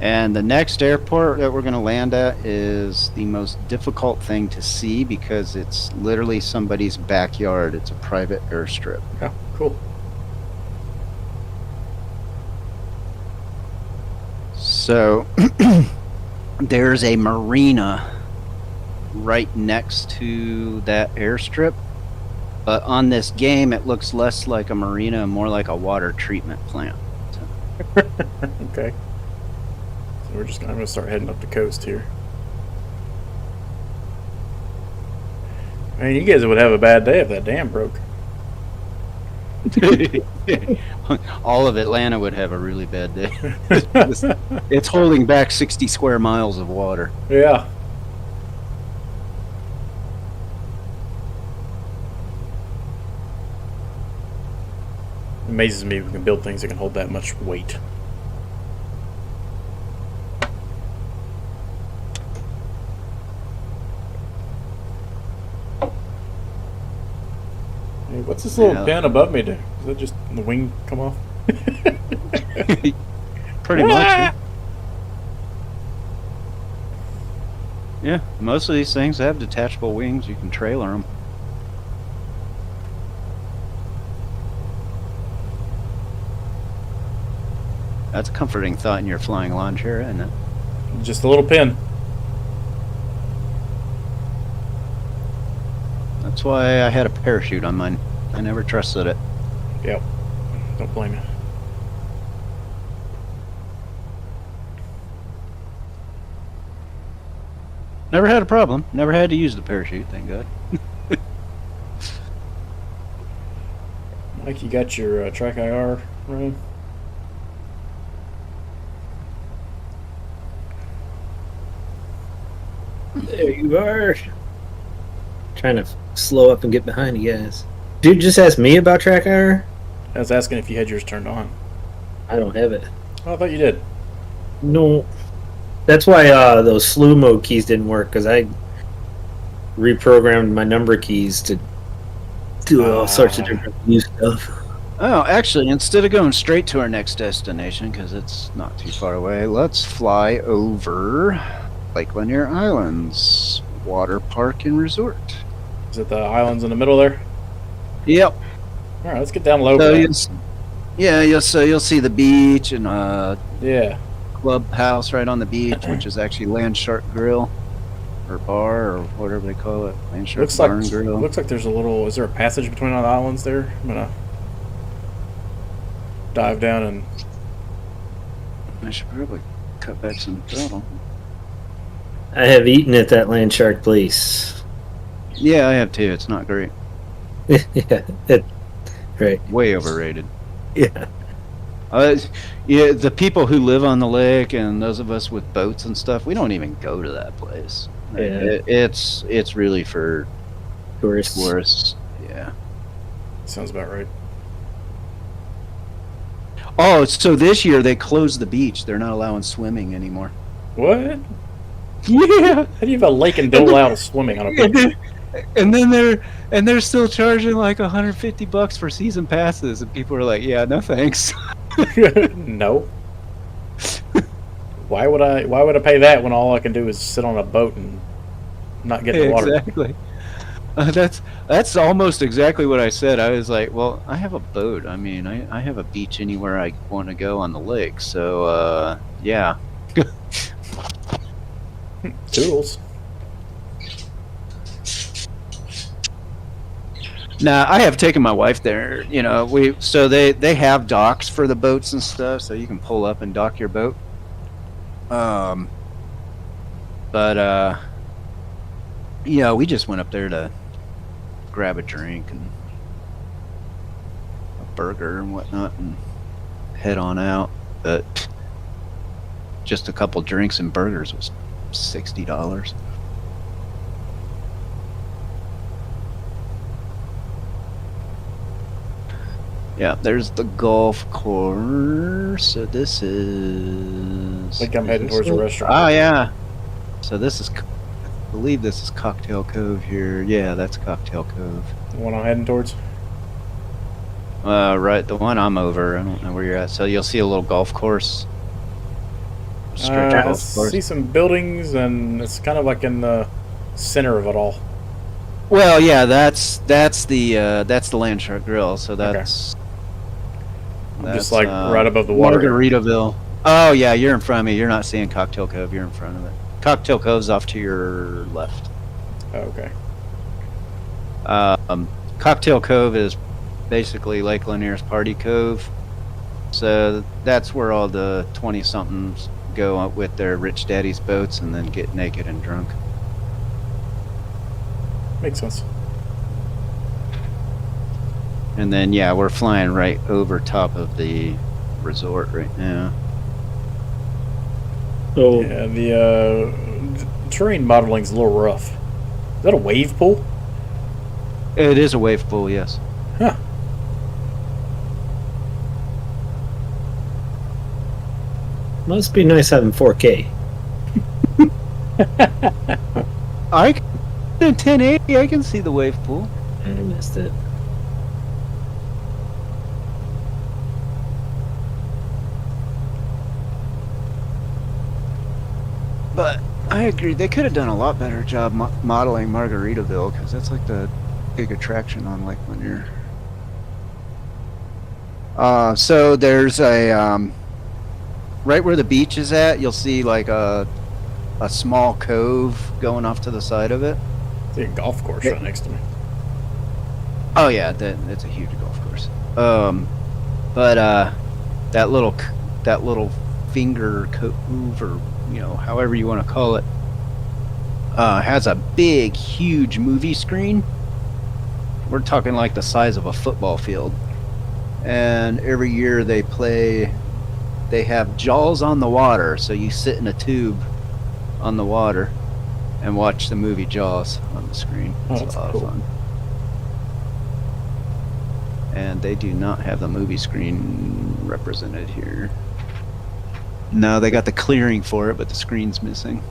And the next airport that we're going to land at is the most difficult thing to see because it's literally somebody's backyard. It's a private airstrip. Oh, cool. So there's a marina right next to that airstrip. But on this game, it looks less like a marina and more like a water treatment plant. Okay. So I'm gonna start heading up the coast here. I mean, you guys would have a bad day if that dam broke. All of Atlanta would have a really bad day. It's holding back 60 square miles of water. Yeah. amazes me we can build things that can hold that much weight. Hey, what's this little pin above me do? Is that just the wing come off? Pretty much. Yeah, most of these things have detachable wings. You can trailer them. That's a comforting thought in your flying lawn chair, isn't it? Just a little pin. That's why I had a parachute on mine. I never trusted it. Yep. Don't blame you. Never had a problem. Never had to use the parachute, thank God. Mike, you got your track IR running? There you are. Trying to slow up and get behind you guys. Dude just asked me about track IR. I was asking if you had yours turned on. I don't have it. Oh, I thought you did. No. That's why those slew mode keys didn't work, because I reprogrammed my number keys to do all sorts of different new stuff. Oh, actually, instead of going straight to our next destination, because it's not too far away, let's fly over Lake Lanier Islands Water Park and Resort. Is it the islands in the middle there? Yep. All right, let's get down low. So you'll see the beach and yeah. clubhouse right on the beach, which is actually Land Shark Grill or bar or whatever they call it. Land Shark Looks Bar like and Grill. looks like there's a little. Is there a passage between all the islands there? I'm gonna dive down and. I should probably cut back some throttle. I have eaten at that land shark place. Yeah, I have too. It's not great. Right. Way overrated. Yeah. Yeah, the people who live on the lake and those of us with boats and stuff, we don't even go to that place. Yeah. It's really for Tourists. Yeah. Sounds about right. Oh, so this year they closed the beach. They're not allowing swimming anymore. What? Yeah. How do you have a lake and don't allow swimming on a beach? And then they're still charging like $150 for season passes, and people are like, "Yeah, no thanks." No. Why would I pay that when all I can do is sit on a boat and not get in the water? Exactly. That's almost exactly what I said. I was like, well, I have a boat. I mean, I have a beach anywhere I want to go on the lake. So, yeah. Toodles. Now, I have taken my wife there. You know, they have docks for the boats and stuff, so you can pull up and dock your boat. But yeah, we just went up there to grab a drink and a burger and whatnot and head on out. But just a couple drinks and burgers was $60. Yeah, there's the golf course. So this is... I think I'm heading towards a restaurant. Oh, yeah. So this is... I believe this is Cocktail Cove here. Yeah, that's Cocktail Cove. The one I'm heading towards? Right, the one I'm over. I don't know where you're at. So you'll see a little golf course. I see some buildings, and it's kind of like in the center of it all. Well, yeah, that's the Land Shark Grill. So that's... I'm just like right above the water. Margaritaville. Oh, yeah, you're in front of me. You're not seeing Cocktail Cove. You're in front of it. Cocktail Cove's off to your left. Oh, okay. Cocktail Cove is basically Lake Lanier's party cove. So that's where all the 20-somethings go out with their rich daddy's boats and then get naked and drunk. Makes sense. And then, yeah, we're flying right over top of the resort right now. Oh, Yeah, the terrain modeling's a little rough. Is that a wave pool? It is a wave pool, yes. Huh. Must be nice having 4K. I can, in 1080, I can see the wave pool. I missed it. But I agree, they could have done a lot better job modeling Margaritaville, because that's like the big attraction on Lake Lanier. So there's a right where the beach is at, you'll see like a small cove going off to the side of it. It's a golf course right next to me. Oh yeah, it's a huge golf course. But that little finger cove, or however you want to call it, has a big, huge movie screen. We're talking like the size of a football field. And every year they have Jaws on the water, so you sit in a tube on the water and watch the movie Jaws on the screen. Oh, It's that's a lot cool. of fun. And they do not have the movie screen represented here. No, they got the clearing for it, but the screen's missing.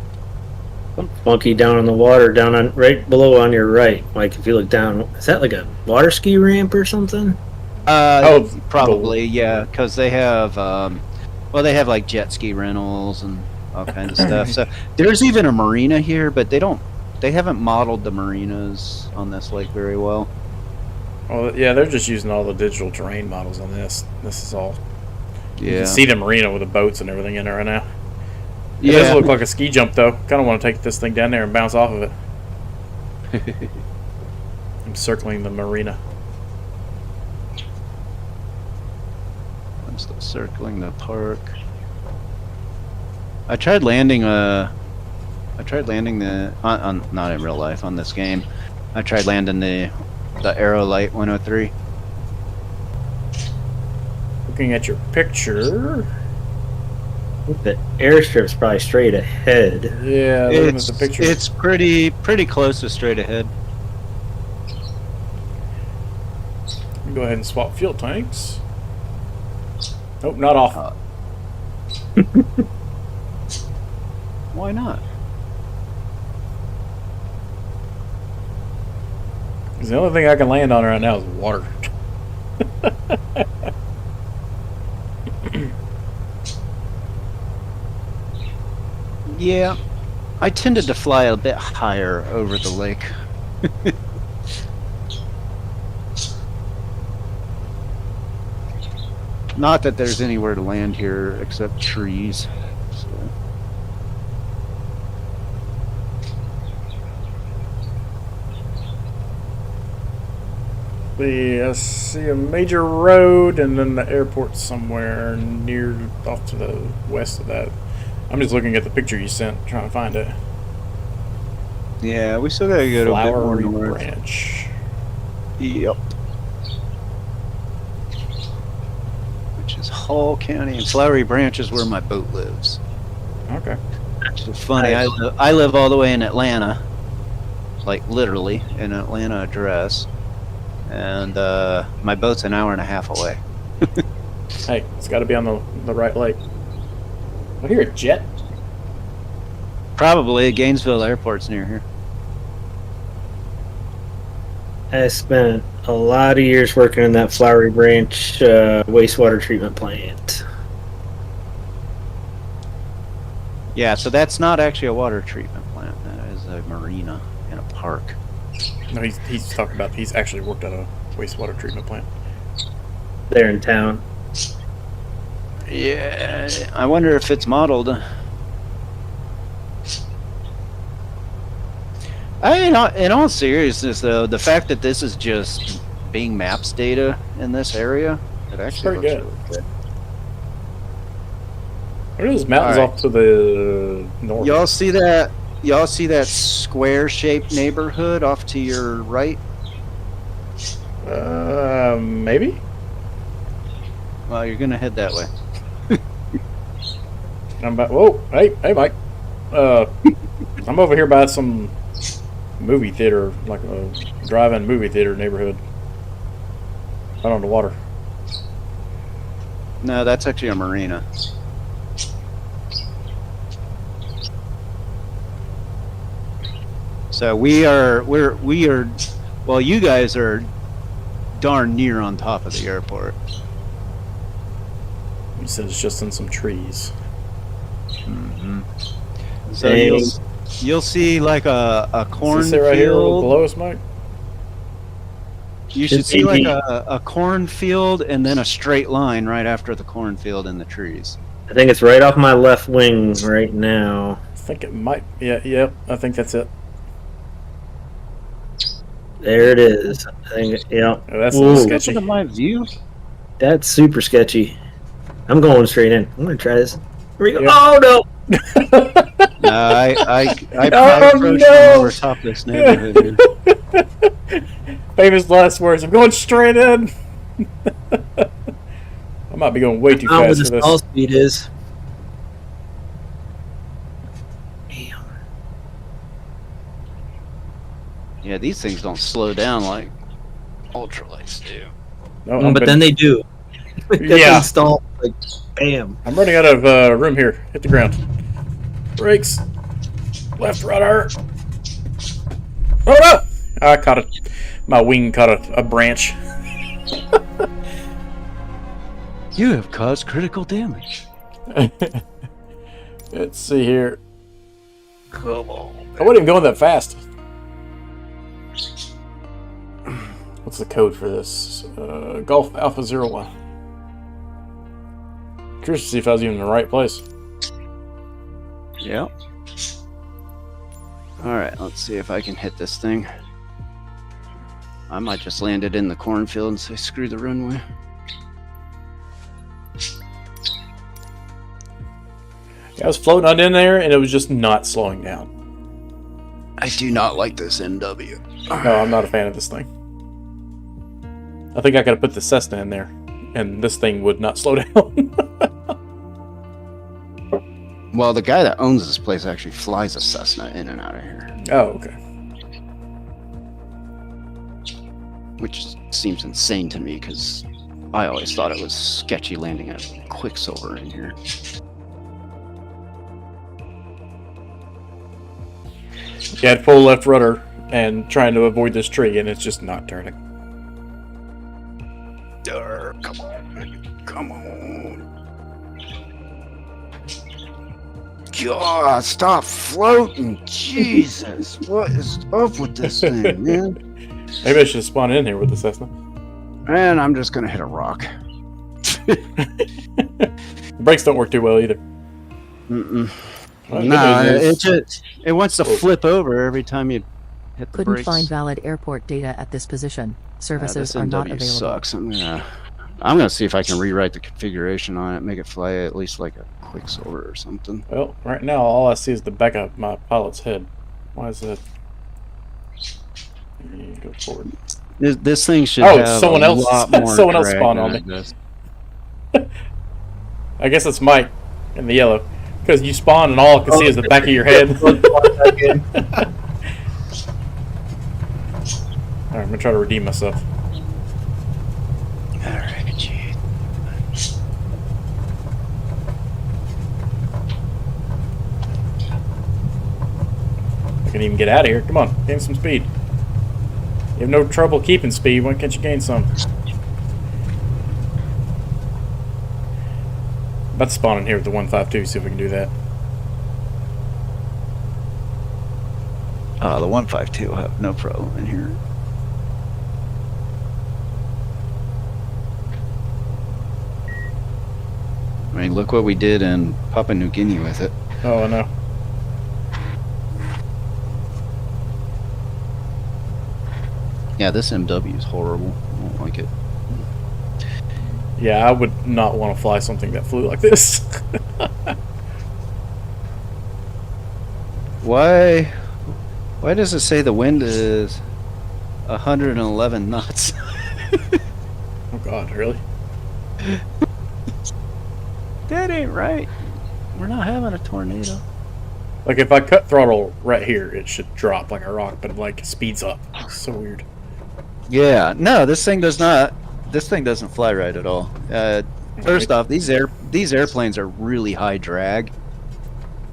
Funky down on the water, down on right below on your right. Like if you look down, is that like a water ski ramp or something? Probably, yeah, because they have, they have like jet ski rentals and all kinds of stuff. So there's even a marina here, but they haven't modeled the marinas on this lake very well. Well, yeah, they're just using all the digital terrain models on this. This is all. You Yeah, can see the marina with the boats and everything in there right now. It yeah. does look like a ski jump, though. Kind of want to take this thing down there and bounce off of it. I'm circling the marina. I'm still circling the park. I tried landing the on not in real life on this game. I tried landing the Aerolite 103. Looking at your picture. I think the airstrip's probably straight ahead. Yeah, looking at the picture. It's pretty close to straight ahead. Go ahead and swap fuel tanks. Nope, not off. Why not? 'Cause the only thing I can land on right now is water. Yeah, I tended to fly a bit higher over the lake. Not that there's anywhere to land here except trees. So. I see a major road and then the airport somewhere near off to the west of that. I'm just looking at the picture you sent, trying to find it. Yeah, we still gotta go to a bit more Flowery north. Branch. Yep. Which is Hall County, and Flowery Branch is where my boat lives. Okay. Which is funny. I live all the way in Atlanta, like literally in an Atlanta address, and my boat's an hour and a half away. Hey, it's got to be on the right lake. I hear a jet. Probably Gainesville Airport's near here. I spent a lot of years working in that Flowery Branch wastewater treatment plant. Yeah, so that's not actually a water treatment plant. That is a marina and a park. No, he's talking about he's actually worked at a wastewater treatment plant. There in town. Yeah, I wonder if it's modeled. In all seriousness, though, the fact that this is just Bing Maps data in this area, it actually Pretty looks good. really good. What are those mountains All right. off to the north? Y'all see that? Y'all see that square-shaped neighborhood off to your right? Maybe? Well, you're gonna head that way. I'm about. Whoa! Hey, Mike. I'm over here by some movie theater, like a drive-in movie theater neighborhood, right on the water. No, that's actually a marina. So we are. Well, you guys are darn near on top of the airport. You said it's just in some trees. Mm-hmm. So Dang. you'll see like a Does cornfield. it say right here below us, Mike? You should see like a cornfield and then a straight line right after the cornfield and the trees. I think it's right off my left wing right now. I think it might. Yeah, I think that's it. There it is. I think, yeah. Oh, that's a Ooh. little Look sketchy. at my view. That's super sketchy. I'm going straight in. I'm gonna try this. Here we go. Yeah. Oh no! No, I Oh, approached no. from over top of this neighborhood. Here. Famous last words. I'm going straight in. I might be going way too I don't know fast what for the this. stall speed is. Damn. Yeah, these things don't slow down like ultralights do. No, But then they do. That Yeah. thing stalled, like, bam. I'm running out of room here. Hit the ground. Brakes. Left rudder. Oh no! I caught it. My wing caught a branch. You have caused critical damage. Let's see here. Come on. I wasn't even going that fast. What's the code for this? Golf Alpha 01. Curious to see if I was even in the right place. Yep. Alright, let's see if I can hit this thing. I might just land it in the cornfield and say screw the runway. I was floating on in there, and it was just not slowing down. I do not like this NW. No, I'm not a fan of this thing. I think I could have put the Cessna in there, and this thing would not slow down. Well, the guy that owns this place actually flies a Cessna in and out of here, Oh, okay. which seems insane to me because I always thought it was sketchy landing a Quicksilver in here. You had to pull left rudder and trying to avoid this tree, and it's just not turning. Come on. Come on. God, stop floating. Jesus. What is up with this thing, man? Maybe I should have spawned in here with the Cessna. And I'm just going to hit a rock. The brakes don't work too well either. Mm-mm. Well, good No, news is- it wants to flip over every time you hit the Couldn't brakes. find valid airport data at this position. Services This are not NW available. sucks. I'm gonna see if I can rewrite the configuration on it, make it fly at least like a Quicksilver or something. Well, right now all I see is the back of my pilot's head. Why is that? Go forward. This thing should Oh, have someone a else- lot more someone else drag spawned than on it me. does. I guess it's Mike in the yellow. Because you spawn and all I can see is the back of your head. Alright, I'm gonna try to redeem myself. Alright, gee. I can even get out of here. Come on, gain some speed. You have no trouble keeping speed. Why can't you gain some? About to spawn in here with the 152, see if we can do that. The 152 will have no problem in here. I mean, look what we did in Papua New Guinea with it. Oh, I know. Yeah, this MW is horrible. I don't like it. Yeah, I would not want to fly something that flew like this. Why does it say the wind is 111 knots? Oh God, really? That ain't right. We're not having a tornado. Like if I cut throttle right here, it should drop like a rock, but like it speeds up. It's so weird. Yeah, no, this thing does not. This thing doesn't fly right at all. First off, these airplanes are really high drag,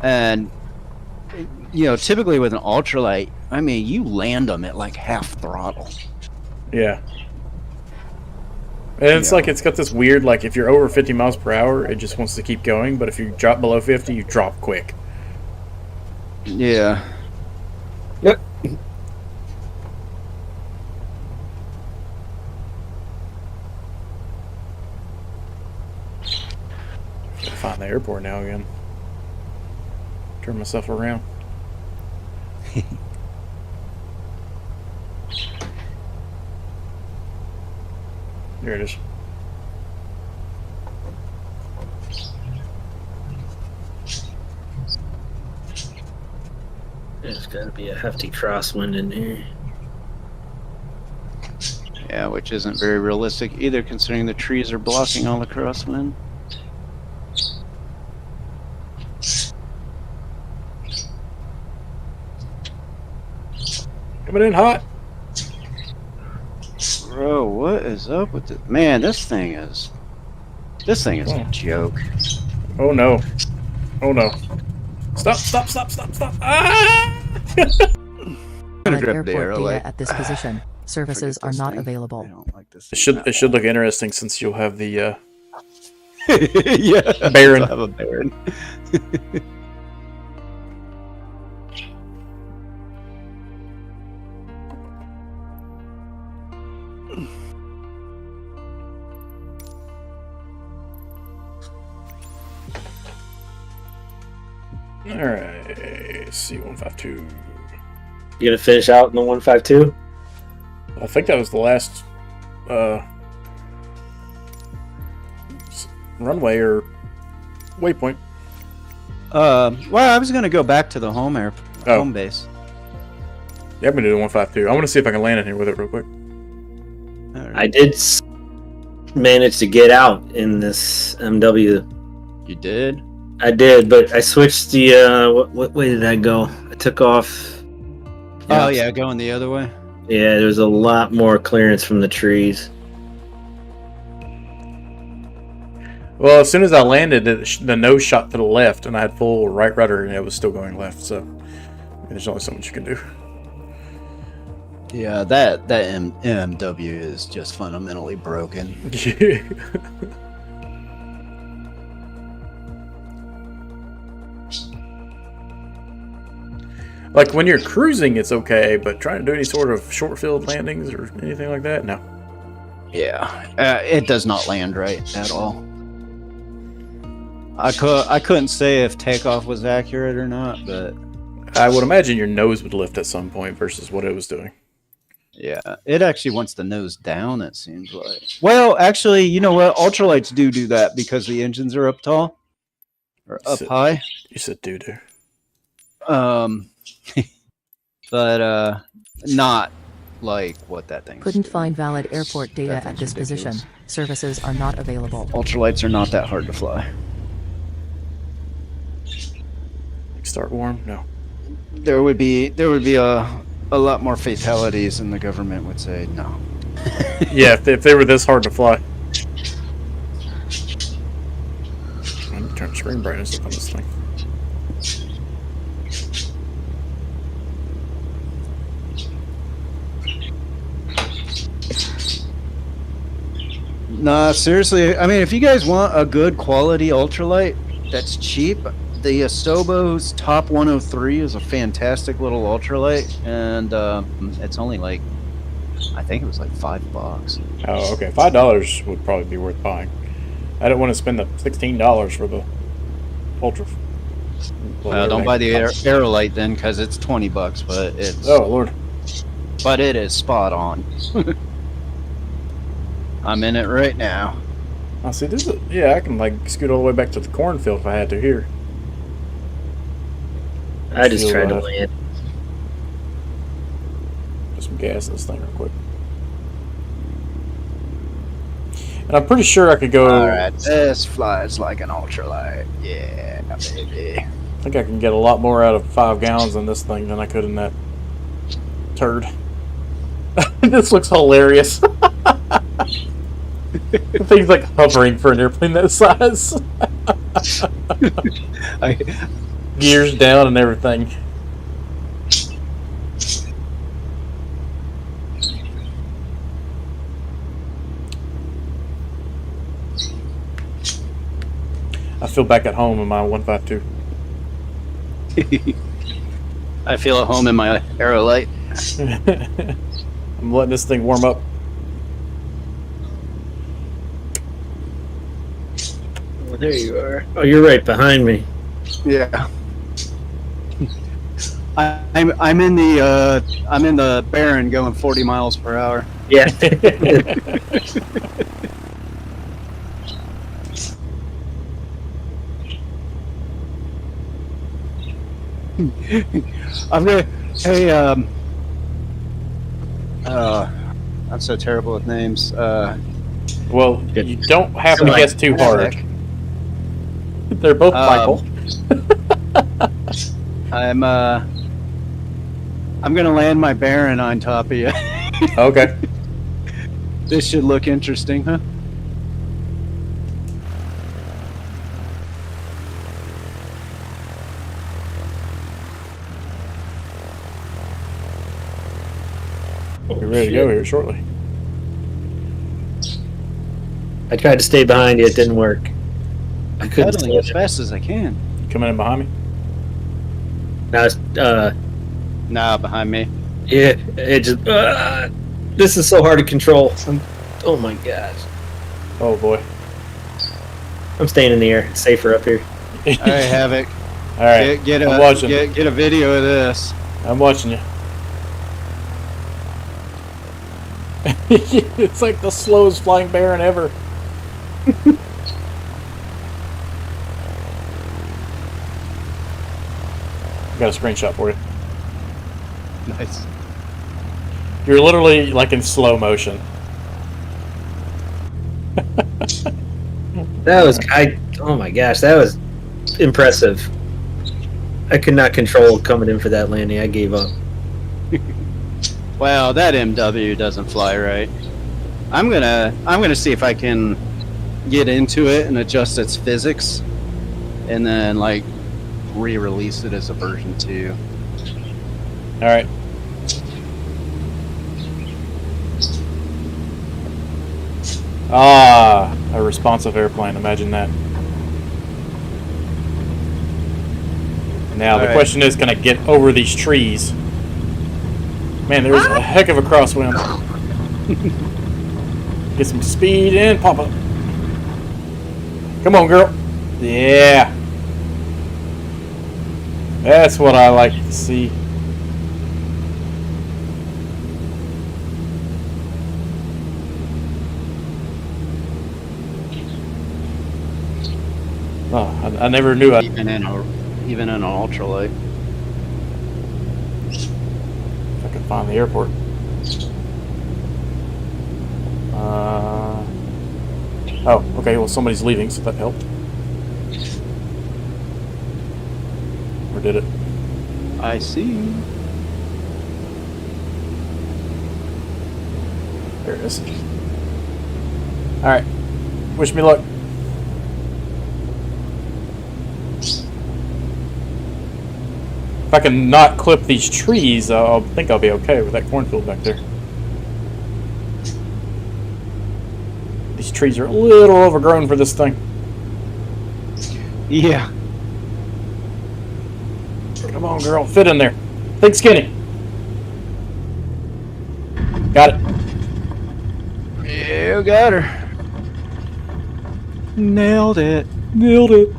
and typically with an ultralight, I mean, you land them at like half throttle. Yeah. And it's like it's got this weird, like, if you're over 50 miles per hour, it just wants to keep going, but if you drop below 50, you drop quick. Yeah. Yep. Gotta find the airport now again. Turn myself around. There it is. There's got to be a hefty crosswind in here. Yeah, which isn't very realistic either, considering the trees are blocking all the crosswind. Coming in hot. Bro, what is up with it? Man, this thing is a joke. Oh no. Oh no. Stop, stop, stop, stop, stop. Ah! Valid grab the airport arrow data light. at this position. Services are not I available. don't like this. It should look interesting since you'll have the Yeah, Baron. I'll have a Baron. Alright, C152. You gonna finish out in the 152? I think that was the last runway or waypoint. Well, I was gonna go back to the home base. Yeah, I'm gonna do the 152. I want to see if I can land in here with it real quick. All right. I did manage to get out in this MW. You did? I did, but I switched the what way did I go? I took off. Oh yeah, going the other way. Yeah, there's a lot more clearance from the trees. Well, as soon as I landed, the nose shot to the left, and I had full right rudder, and it was still going left. So there's only so much you can do. Yeah, that MW is just fundamentally broken. Like when you're cruising, it's okay, but trying to do any sort of short field landings or anything like that, no. Yeah, it does not land right at all. I couldn't say if takeoff was accurate or not, but I would imagine your nose would lift at some point versus what it was doing. yeah, it actually wants the nose down, it seems like. Well, actually, you know what? Ultralights do that because the engines are up tall or up high. You said doo-doo. But not like what that thing Couldn't is. find valid airport data That at thing's this position. ridiculous. Services are not available. Ultralights are not that hard to fly. Start warm? No. There would be a lot more fatalities, and the government would say no. Yeah, if they were this hard to fly. I'm gonna turn screen brightness up on this thing. Nah, seriously. I mean, if you guys want a good quality ultralight that's cheap, the Asobo's Top 103 is a fantastic little ultralight, and it's only like, I think it was like $5. Oh, okay. $5 would probably be worth buying. I don't want to spend the $16 for the Ultra. Don't buy the Aerolite then, because it's $20, but it's Oh Lord. but it is spot on. I'm in it right now. Oh, see, this is, yeah, I can like scoot all the way back to the cornfield if I had to here. I just Feel, tried to land. Put some gas in this thing real quick. And I'm pretty sure I could go. Alright, this flies like an ultralight. Yeah, baby. I think I can get a lot more out of 5 gallons in this thing than I could in that turd. This looks hilarious. The thing's like hovering for an airplane that size. Gears down and everything. I feel back at home in my 152. I feel at home in my Aerolite. I'm letting this thing warm up. Well, there you are. Oh, you're right behind me. Yeah. I'm in the Baron going 40 miles per hour. Yeah. I'm gonna. Hey, I'm so terrible with names. Well, you don't have to guess too hard. They're both Michael. I'm gonna land my Baron on top of you. Okay. This should look interesting, huh? We're ready to go here shortly. I tried to stay behind you. It didn't work. I couldn't. Pedaling as fast as I can. Coming in behind me. Now it's, Nah, behind me. yeah, it just. This is so hard to control. Oh my gosh. Oh boy. I'm staying in the air. It's safer up here. All right, Havoc. All right. Get I'm watching. get a video of this. I'm watching you. It's like the slowest flying Baron ever. Got a screenshot for you. Nice. You're literally like in slow motion. That was. Oh my gosh, that was impressive. I could not control coming in for that landing. I gave up. Wow, that MW doesn't fly right. I'm gonna see if I can get into it and adjust its physics, and then like re-release it as a version 2. All right. Ah, a responsive airplane. Imagine that. Now the All right. question is, can I get over these trees? Man, there's a heck of a crosswind. Get some speed and pop up. Come on, girl. Yeah. That's what I like to see. Oh, I never knew I... Even in an ultralight. If I can find the airport. Oh, okay, well somebody's leaving, so that helped. Or did it? I see. There it is. Alright. Wish me luck. If I can not clip these trees, I think I'll be okay with that cornfield back there. These trees are a little overgrown for this thing. Yeah. Come on, girl. Fit in there. Think skinny. Got it. You got her. Nailed it. Nailed it.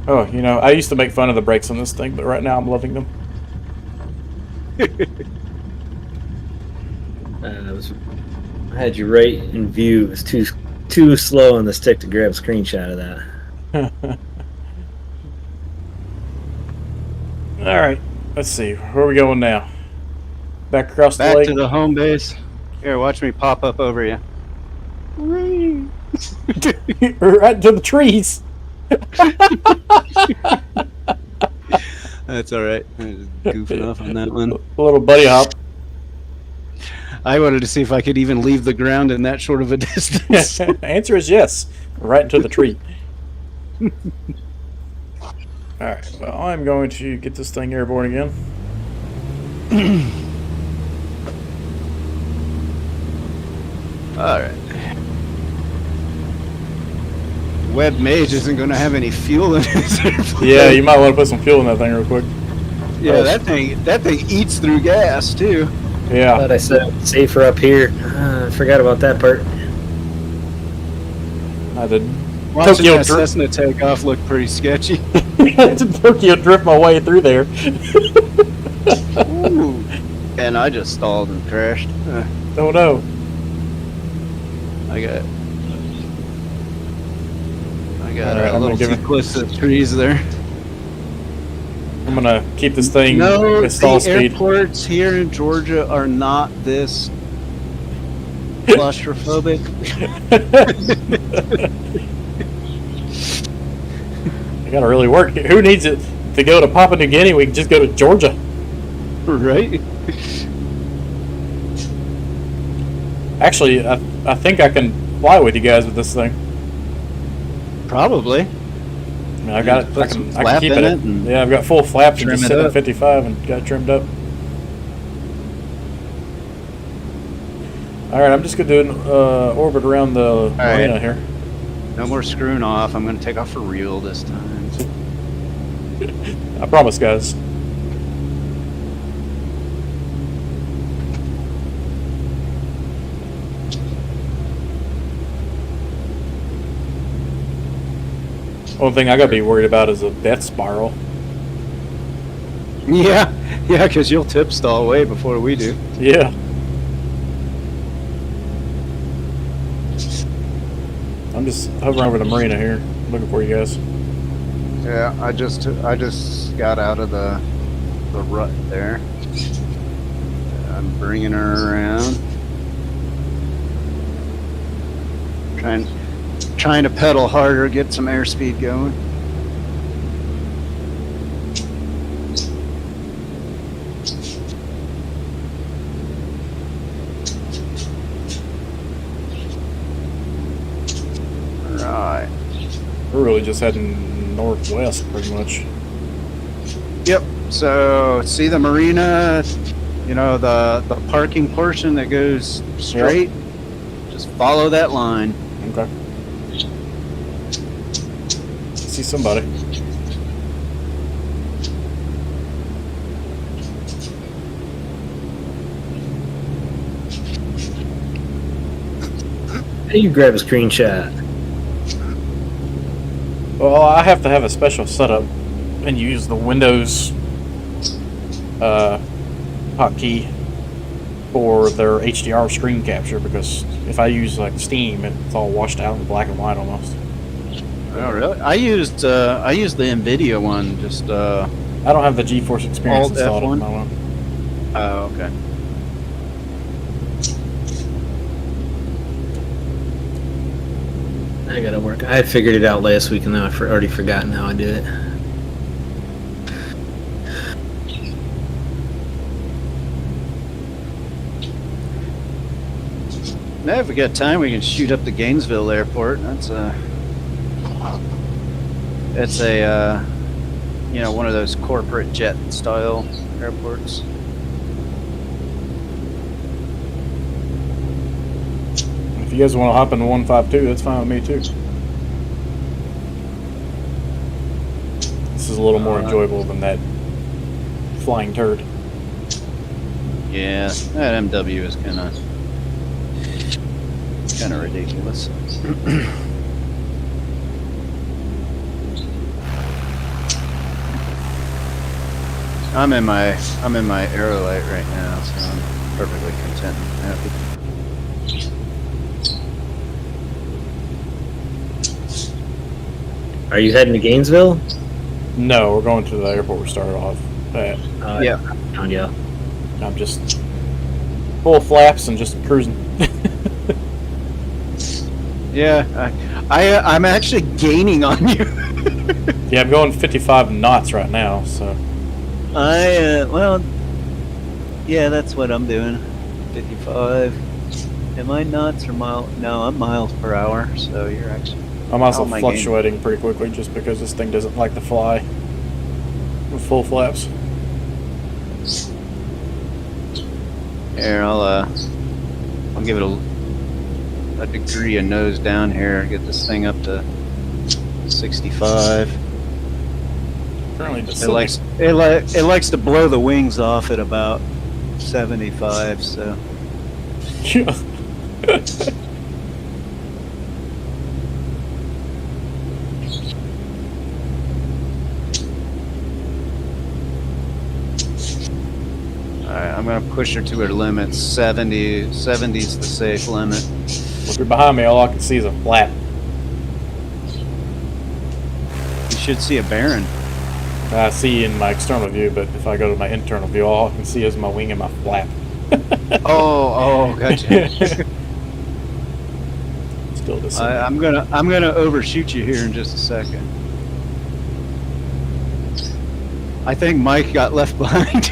Oh, you know, I used to make fun of the brakes on this thing, but right now I'm loving them. I had you right in view. It was too slow on the stick to grab a screenshot of that. Alright, let's see. Where are we going now? Back across the Back lake? to the home base. Here, watch me pop up over you. Right to the trees. That's all right. I was goofing off on that one. A little buddy hop. I wanted to see if I could even leave the ground in that short of a distance. Answer is yes. right into the tree. Alright, well, I'm going to get this thing airborne again. All right. Web Mage isn't going to have any fuel in his airplane. Yeah, you might want to put some fuel in that thing real quick. Yeah, that thing eats through gas too. Yeah. Thought I said it's safer up here. I forgot about that part. I did Watching Tokyo that Drift. Cessna take off looked pretty sketchy. I did Tokyo drift my way through there. Ooh. And I just stalled and crashed. Oh no. I got Alright, a I'm little gonna give too it- close to the trees there. I'm gonna keep this thing No, at stall the speed. airports here in Georgia are not this claustrophobic. I gotta really work. Who needs it to go to Papua New Guinea? We can just go to Georgia. Right? Actually, I think I can fly with you guys with this thing. Probably. I mean, I got it. Put I some can keep flap it. in At, it and yeah, I've got full flaps and trim just it sitting at up. 55 and got it trimmed up. All right, I'm just gonna do an orbit around the marina right. here. No more screwing off. I'm going to take off for real this time. I promise, guys. Only thing I gotta be worried about is a death spiral. Yeah, because you'll tip stall way before we do. Yeah. I'm just hovering over the marina here, looking for you guys. Yeah, I just got out of the rut there. I'm bringing her around. Trying to pedal harder, get some airspeed going. Right. We're really just heading northwest, pretty much. Yep. So see the marina, you know, the parking portion that goes straight. Just follow that line. Okay. See somebody. How do you grab a screenshot? Well, I have to have a special setup and use the Windows hotkey for their HDR screen capture, because if I use like Steam, it's all washed out in black and white almost. Oh really? I used the Nvidia one. Just I don't have the GeForce Experience Alt installed F1? on my one. oh okay. I gotta work. I figured it out last week and now I've already forgotten how I do it. Now, if we got time, we can shoot up the Gainesville airport. That's a you know, one of those corporate jet style airports. If you guys want to hop in the 152, that's fine with me too. This is a little more enjoyable than that flying turd. Yeah, that MW is kind of ridiculous. I'm in my Aerolite right now, so I'm perfectly content and happy. Are you heading to Gainesville? No, we're going to the airport we started off at. Yeah. Found you. I'm just full flaps and just cruising. Yeah, I'm actually gaining on you. Yeah, I'm going 55 knots right now, so. Well, yeah, that's what I'm doing. 55. Am I knots or mile? No, I'm miles per hour. So you're actually I'm also Oh, my game. fluctuating pretty quickly just because this thing doesn't like to fly with full flaps. Here, I'll give it a degree of nose down here. Get this thing up to 65. Currently, the It likes to blow the wings off at about 75. So alright, I'm gonna push her to her limit. 70's the safe limit. If you're behind me, all I can see is a flap. You should see a Baron. I see in my external view, but if I go to my internal view, all I can see is my wing and my flap. Oh, gotcha. Still the same. I'm gonna overshoot you here in just a second. I think Mike got left behind.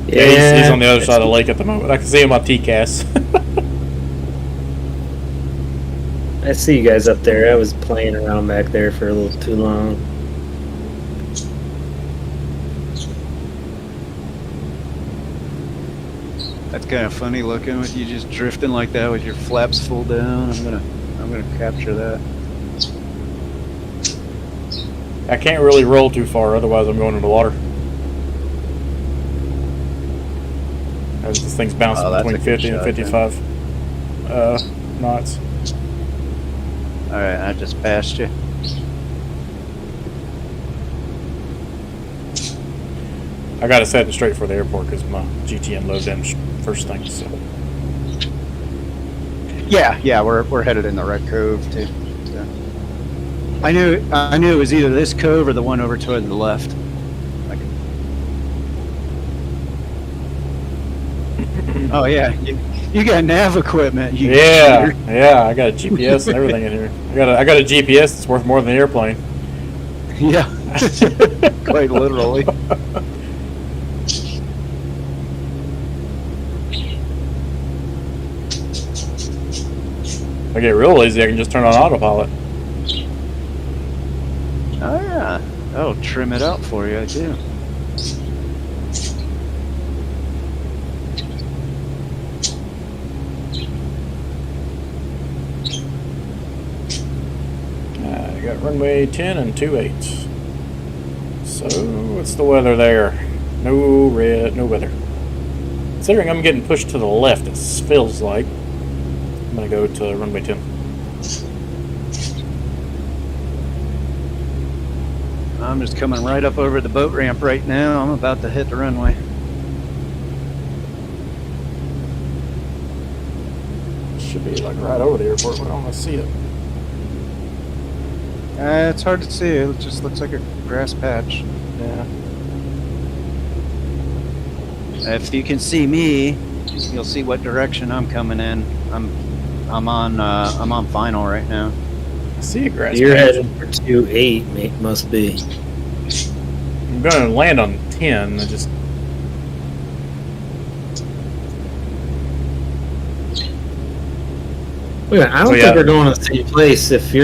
Yeah, he's on the other side of the lake at the moment. I can see him on TCAS. I see you guys up there. I was playing around back there for a little too long. That's kind of funny looking with you just drifting like that with your flaps full down. I'm gonna capture that. I can't really roll too far, otherwise I'm going into the water. As this thing's bouncing that's between a good 50 and shot, 55 knots. All right, I just passed you. I got us heading straight for the airport because my GTN loads in first thing. So Yeah, we're headed in the red cove too. So. I knew it was either this cove or the one over toward the left. Oh yeah, you got nav equipment. yeah, I got a GPS and everything in here. I got a GPS that's worth more than the airplane. Yeah, quite literally. If I get real lazy, I can just turn on autopilot. Oh yeah, that'll trim it out for you too. I got runway 10 and 28. So, what's the weather there? No weather. Considering I'm getting pushed to the left, it feels like. I'm gonna go to runway 10. I'm just coming right up over the boat ramp right now. I'm about to hit the runway. Should be like right over the airport, but I don't see it. It's hard to see. It just looks like a grass patch. Yeah. If you can see me, you'll see what direction I'm coming in. I'm on final right now. I see a grass You're patch. heading for 2-8, mate. Must be. I'm gonna land on 10. I just Yeah, I don't So, yeah. think we're going to the same place. If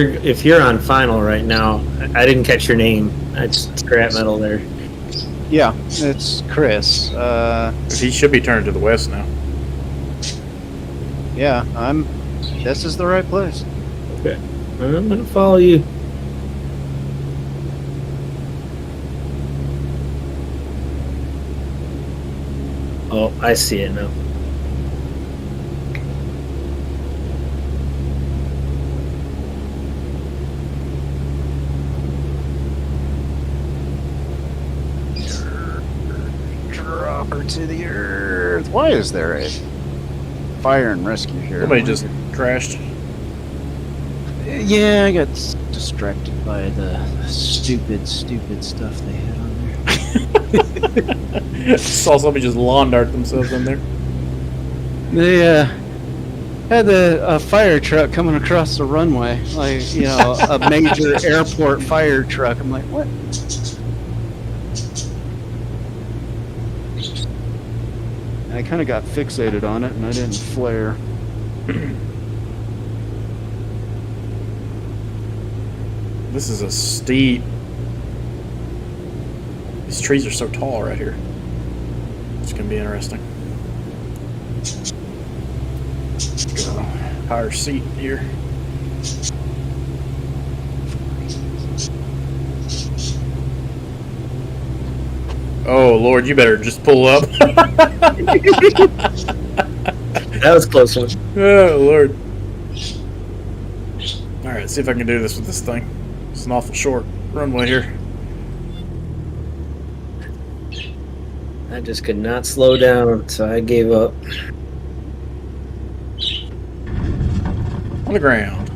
you're on final right now, I didn't catch your name. It's scrap metal there. Yeah, it's Chris. he should be turning to the west now. Yeah, this is the right place. Okay, I'm gonna follow you. Oh, I see it now. Drop her to the earth. Why is there a fire and rescue here? Somebody just crashed. Yeah, I got distracted by the stupid stuff they had on there. Saw somebody just lawn dart themselves in there. They had a fire truck coming across the runway, like, a major airport fire truck. I'm like, what? I kind of got fixated on it, and I didn't flare. This is a steep. These trees are so tall right here. It's gonna be interesting. Go higher seat here. Oh Lord, you better just pull up. That was a close one. Oh Lord. Alright, see if I can do this with this thing. It's an awful short runway here. I just could not slow down, so I gave up. On the ground.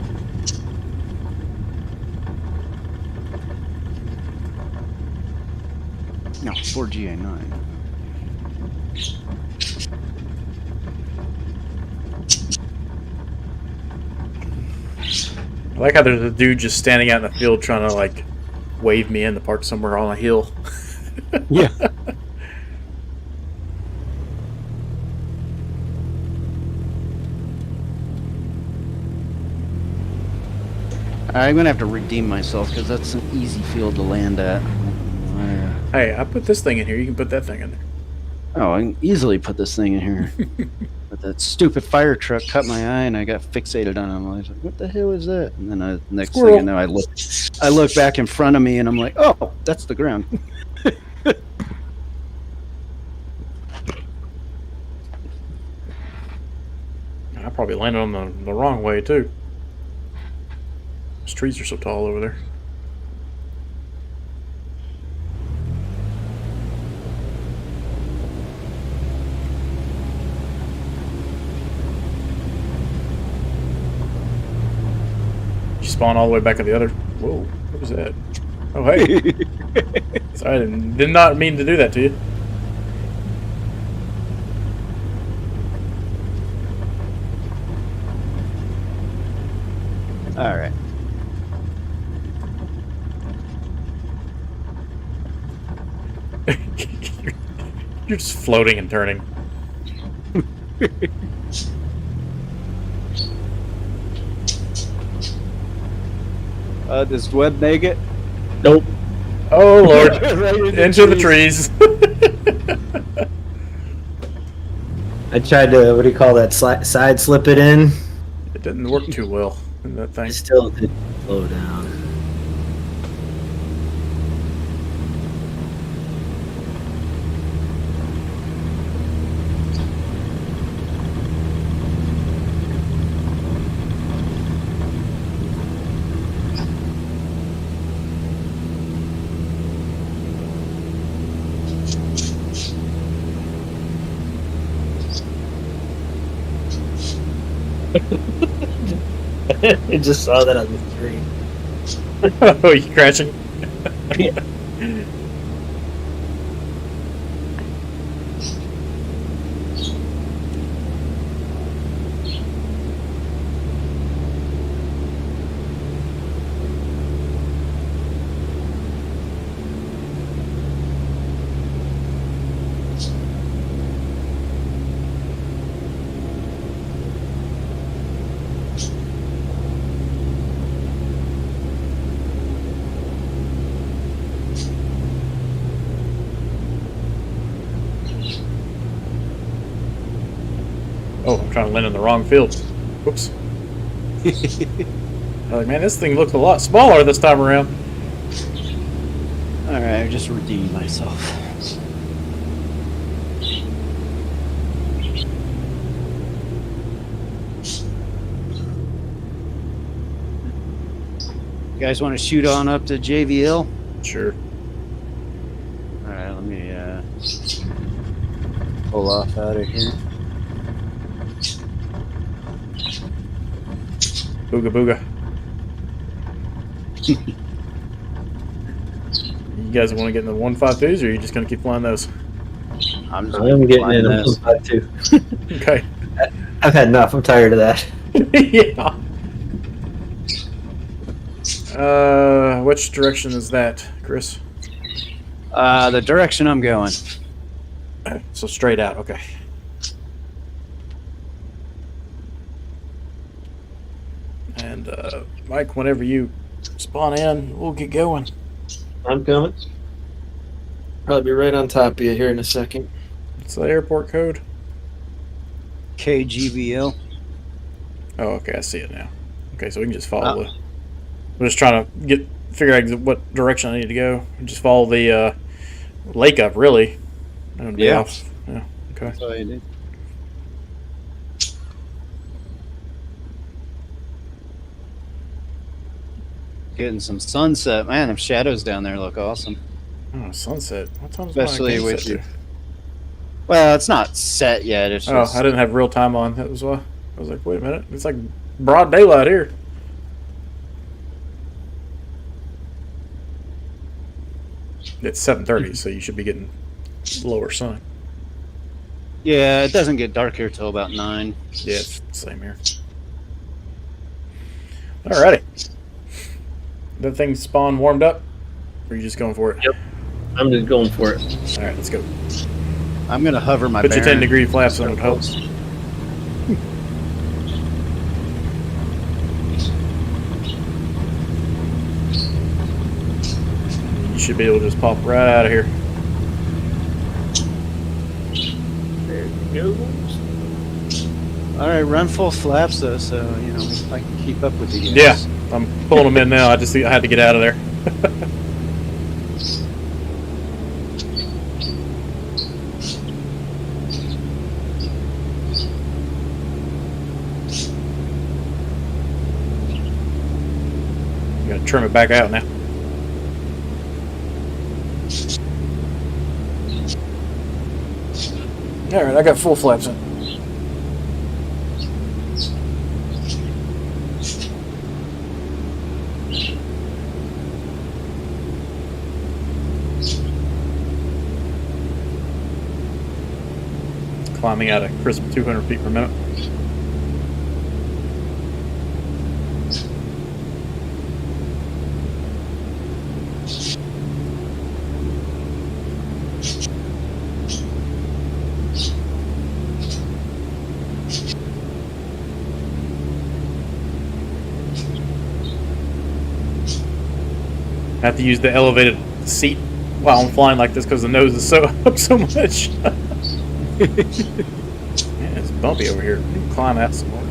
No, 4GA9. I like how there's a dude just standing out in the field trying to like wave me in to park somewhere on a hill. Yeah. I'm gonna have to redeem myself because that's an easy field to land at. Hey, I put this thing in here. You can put that thing in there. Oh, I can easily put this thing in here. But that stupid fire truck caught my eye, and I got fixated on it. I was like, "What the hell is that?" And then next Squirrel. thing I know, I look back in front of me, and I'm like, "Oh, that's the ground." I probably landed on the wrong way too. Those trees are so tall over there. You spawn all the way back at the other. Whoa, what was that? Oh hey. Sorry, I did not mean to do that to you. All right. You're just floating and turning. Does Webb make it? Nope. Oh Lord. Right Into the trees. I tried to, what do you call that, side slip it in. It didn't work too well in that thing. I still didn't slow down. I just saw that on the screen. Oh, you crashing? Oh, I'm trying to land in the wrong field. Whoops. Like, man, this thing looks a lot smaller this time around. All right, I just redeemed myself. You guys want to shoot on up to JVL? Sure. All right, let me pull off out of here. Booga booga. You guys want to get in the 152s, or are you just going to keep flying those? I'm just I'm getting in flying a this. 152. Okay. I've had enough. I'm tired of that. Yeah. Which direction is that, Chris? The direction I'm going. So straight out, okay. And Mike, whenever you spawn in. We'll get going. I'm coming. Probably be right on top of you here in a second. It's the airport code. KGBL. Oh, okay, I see it now. Okay, so we can just follow the. I'm just trying to figure out what direction I need to go. Just follow the lake up, really. And be Yeah. off. Yeah. Okay. That's all you do. Getting some sunset, man. The shadows down there look awesome. Oh, sunset. What time's Especially my with set you. to? Well, it's not set yet. It's Oh, just I didn't have real time on. That was why. I was like, wait a minute. It's like broad daylight here. It's 7:30, so you should be getting lower sun. yeah. It doesn't get dark here till about 9. Yeah, it's the same here. Alrighty. That thing spawn warmed up? Or are you just going for it? Yep. I'm just going for it. Alright, let's go. I'm gonna hover my. Put your bearing. 10-degree flaps on, it helps. You should be able to just pop right out of here. There it goes. All right, run full flaps though, so you know I can keep up with you Yeah, guys. I'm pulling them in now. I had to get out of there. I'm gonna trim it back out now. Alright, I got full flaps in. Climbing at a crisp 200 feet per minute. I have to use the elevated seat while I'm flying like this because the nose is so up so much. Man, it's bumpy over here. We can climb out some more.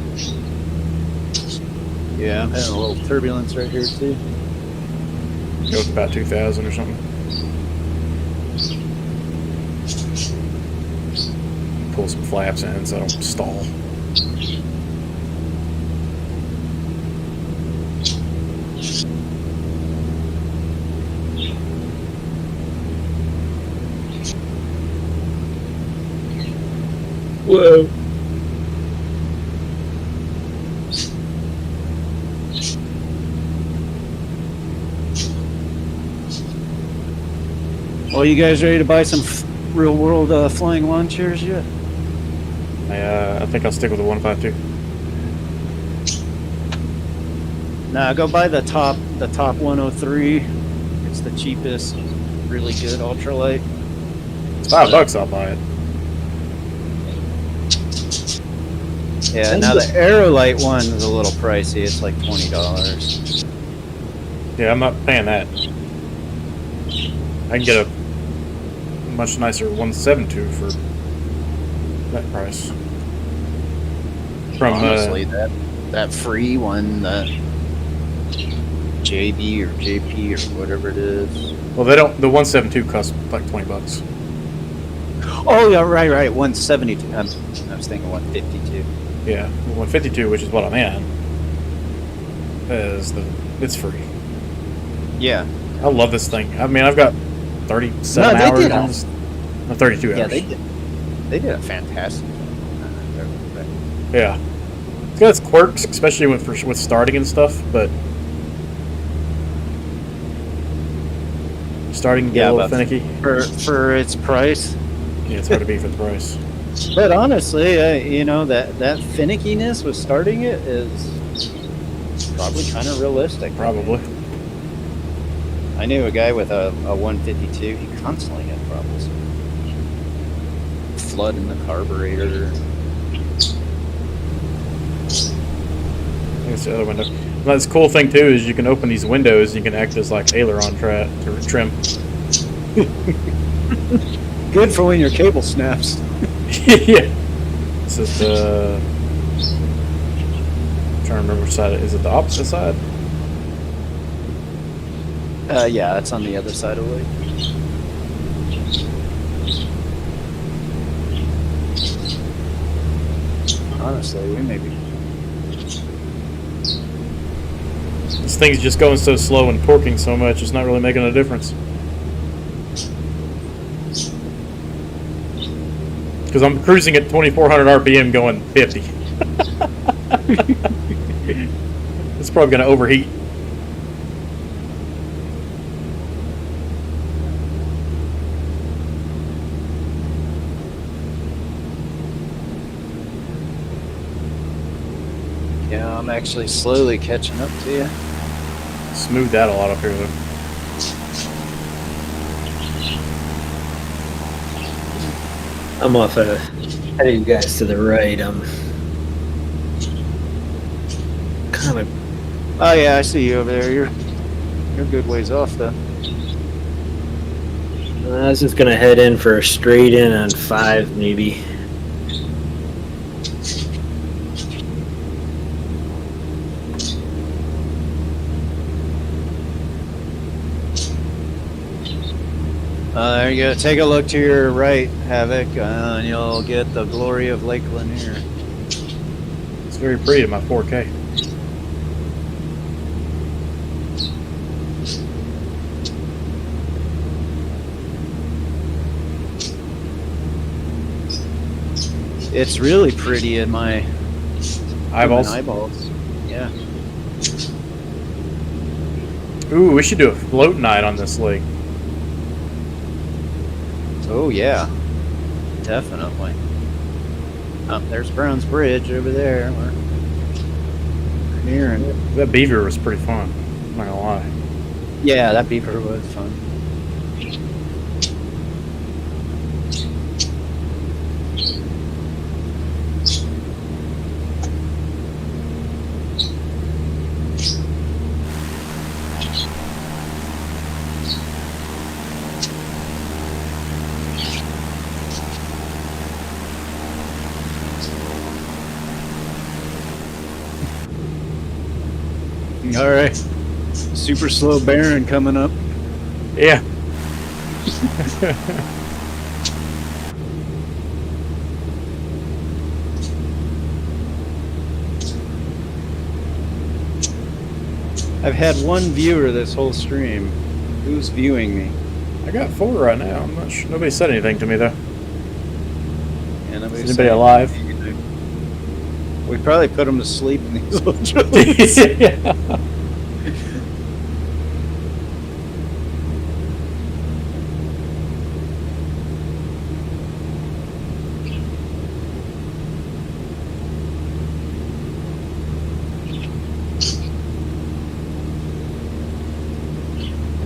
Yeah, I'm having a little turbulence right here too. Go with about 2,000 or something. Pull some flaps in so I don't stall. Whoa. Well, you guys ready to buy some real world flying lawn chairs yet? I think I'll stick with the 152. Nah, go buy the top 103. It's the cheapest, really good ultralight. It's $5, I'll buy it. Yeah, now the Aerolite one is a little pricey. It's like $20. Yeah, I'm not paying that. I can get a much nicer 172 for that price. From Honestly, that free one, that JB or JP or whatever it is. well, they don't. The 172 costs like $20. Oh yeah, right. 172. I was thinking 152. Yeah, the 152, which is what I'm in, it's free. Yeah. I love this thing. I mean, I've got 37 No, they hours did on this. No, 32 Yeah, hours. they did a fantastic job. Yeah, it's got its quirks, especially with starting and stuff. But starting can get a little but finicky. for its price. Yeah, it's hard to beat for the price. But honestly, you know that finickiness with starting it is probably kind of realistic. Probably. I knew a guy with a 152. He constantly had problems. Flood in the carburetor. I think it's the other window. That's the cool thing too is you can open these windows. You can act as like aileron trim. Good for when your cable snaps. Yeah. This is the. I'm trying to remember which side. Is it the opposite side? Yeah, it's on the other side of the lake. Honestly, we may be. This thing's just going so slow and torquing so much. It's not really making a difference. Because I'm cruising at 2,400 RPM, going 50. It's probably going to overheat. Yeah, I'm actually slowly catching up to you. Smoothed out a lot up here, though. I'm off ahead of you guys to the right. I'm kind of. Oh yeah, I see you over there. You're a good ways off though. I was just gonna head in for a straight in on 5, maybe. There you go. Take a look to your right, Havoc, and you'll get the glory of Lake Lanier. It's very pretty in my 4K. It's really pretty in my Eyeballs. eyeballs. Yeah. Ooh, we should do a float night on this lake. Oh yeah. Definitely. There's Brown's Bridge over there. We're nearing it. That beaver was pretty fun. I'm not gonna lie. Yeah, that beaver was fun. All right. Super slow Baron coming up. Yeah. I've had one viewer this whole stream. Who's viewing me? I got 4 right now. I'm not sure. Nobody said anything to me though. And Is anybody alive? We probably put them to sleep in these ultralights. Yeah.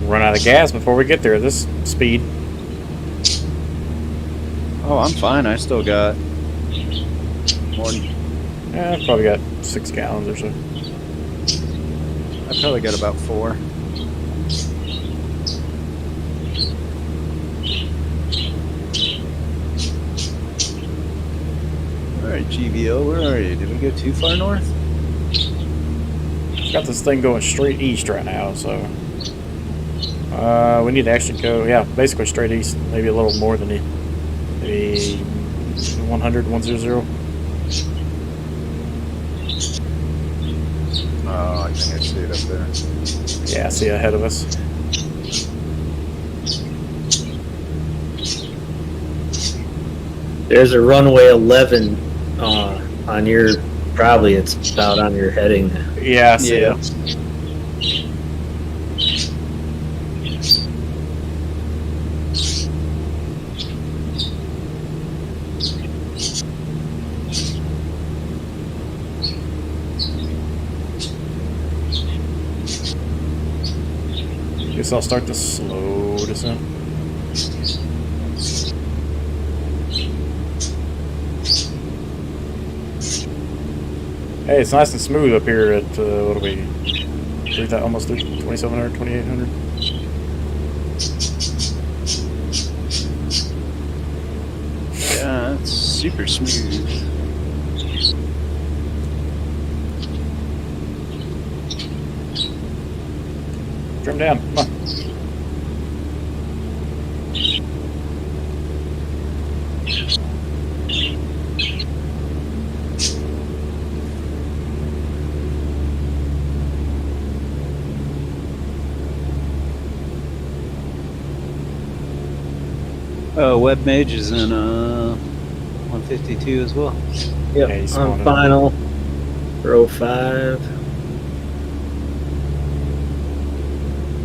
Run out of gas before we get there at this speed. Oh, I'm fine. I still got more. Yeah, I've probably got 6 gallons or so. I probably got about 4. Alright, GVO, where are you? Did we go too far north? Got this thing going straight east right now, so we need to actually go, yeah, basically straight east. Maybe a little more than maybe 100, 100. Oh, I think I see it up there. Yeah, I see it ahead of us. There's a runway 11 on your. Probably it's about on your heading. Yeah, I see Yeah. it. Guess I'll start to slow descent. Hey, it's nice and smooth up here at, what are we, almost 2,700, 2,800. Yeah, it's super smooth. Trim down. Come on. Web Mage is in 152 as well. Yep, Yeah, he's on spawning. final for 05.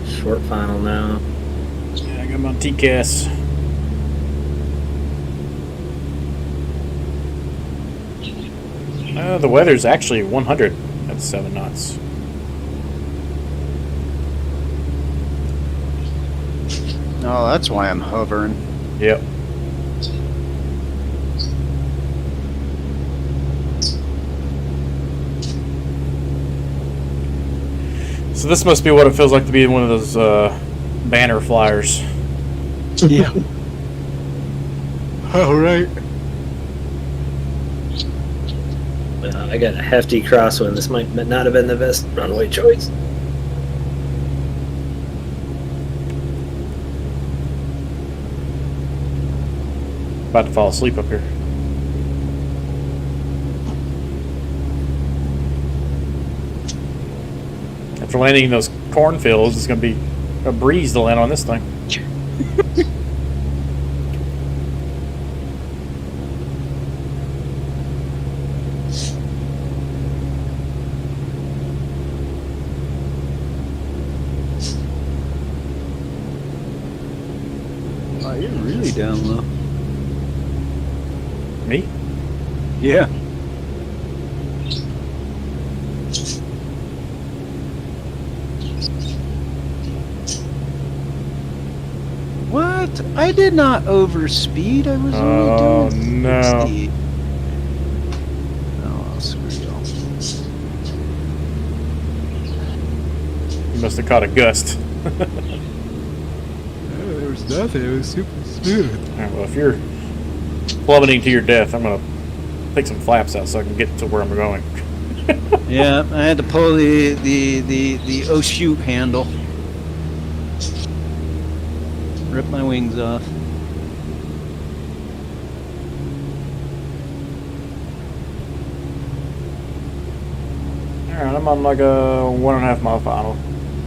Short final now. Yeah, I got him on TCAS. The weather's actually 100 at 7 knots. Oh, that's why I'm hovering. Yep. So this must be what it feels like to be one of those banner flyers. Yeah. All right. I got a hefty crosswind. This might not have been the best runway choice. About to fall asleep up here. After landing in those cornfields, it's going to be a breeze to land on this thing. Oh, you're really down low. Me? Yeah. What? I did not overspeed. I was Oh, only doing no. 60. Oh, screw y'all. You must have caught a gust. There was nothing. It was super smooth. Alright, well, if you're plummeting to your death, I'm going to take some flaps out so I can get to where I'm going. Yeah, I had to pull the oh shoot handle. Rip my wings off. Alright, I'm on like a 1.5 mile final.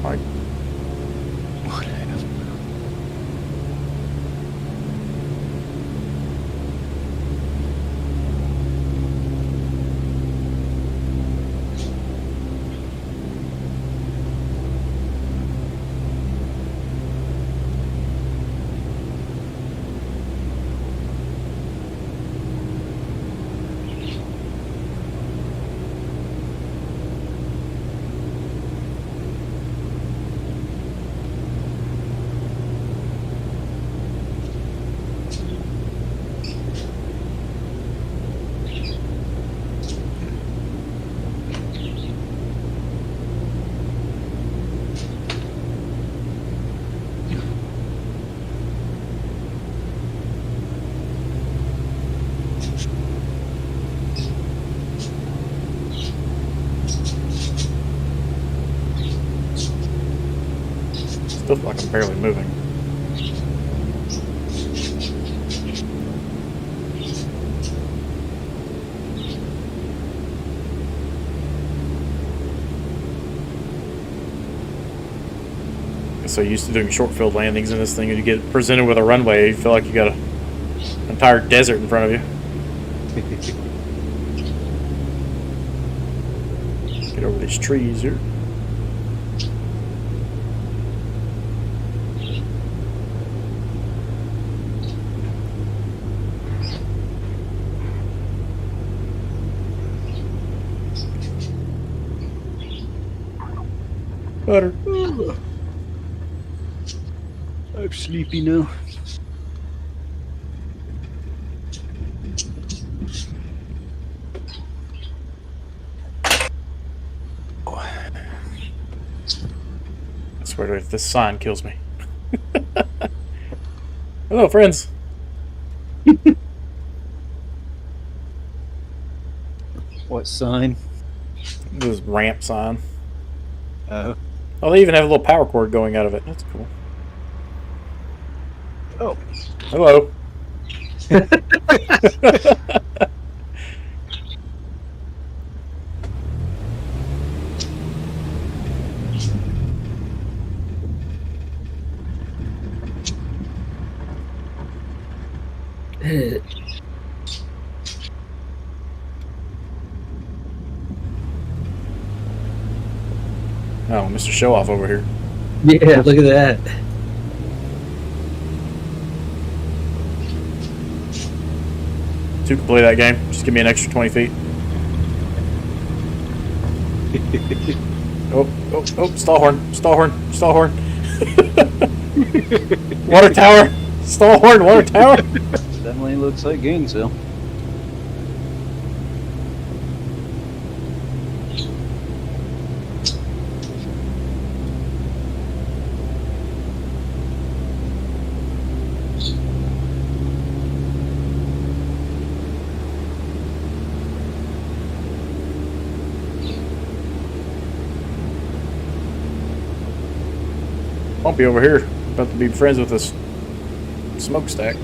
Like, still feel like I'm barely moving. Get so used to doing short field landings in this thing, and you get presented with a runway, you feel like you got an entire desert in front of you. Get over these trees here. Butter. I'm sleepy now. swear to it, if this sign kills me. Hello, friends. What sign? This ramp sign. Oh. Oh, they even have a little power cord going out of it. That's cool. Oh. Hello. Oh, Mr. Show Off over here. Yeah, look at that. Two can play that game. Just give me an extra 20 feet. Oh, stall horn, stall horn, stall horn. Water tower, stall horn, water tower. Definitely looks like Gainesville. Won't be over here. About to be friends with this smokestack.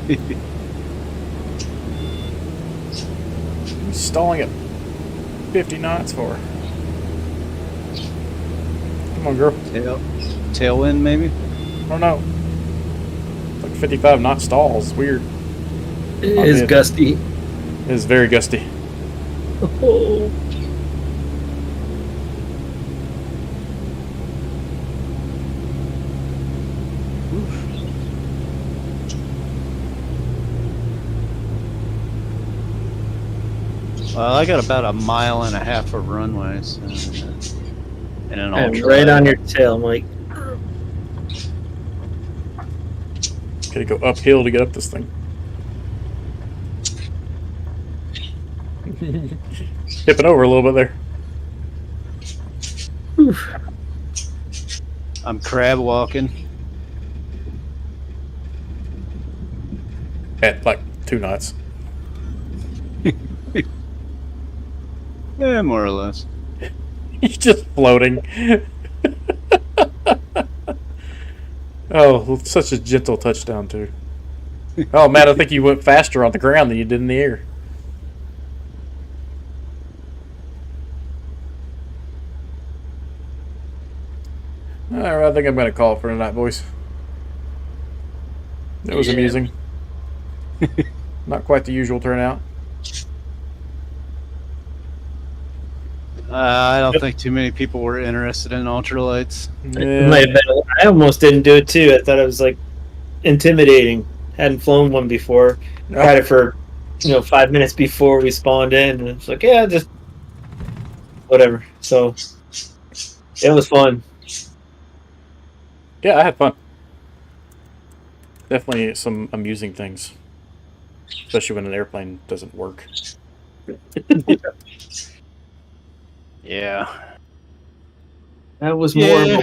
He's stalling at 50 knots for. Come on, girl. Tailwind, maybe? I don't know. Like 55 knot stalls. Weird. It is gusty. It is very gusty. Oh. Well, I got about 1.5 miles of runway, so, and an And ultra. right on your tail, Mike. Gotta go uphill to get up this thing. Tipping over a little bit there. I'm crab walking. At like 2 knots. Yeah, more or less. He's just floating. Oh, such a gentle touchdown, too. Oh, Matt, I think you went faster on the ground than you did in the air. Alright, I think I'm going to call it for tonight, boys. It was amusing. Not quite the usual turnout. I don't think too many people were interested in ultralights. It might have been, I almost didn't do it too. I thought it was like intimidating. Hadn't flown one before. Tried it for 5 minutes before we spawned in, and it's like, yeah, just whatever. So it was fun. Yeah, I had fun. Definitely some amusing things. Especially when an airplane doesn't work. Yeah. That was more.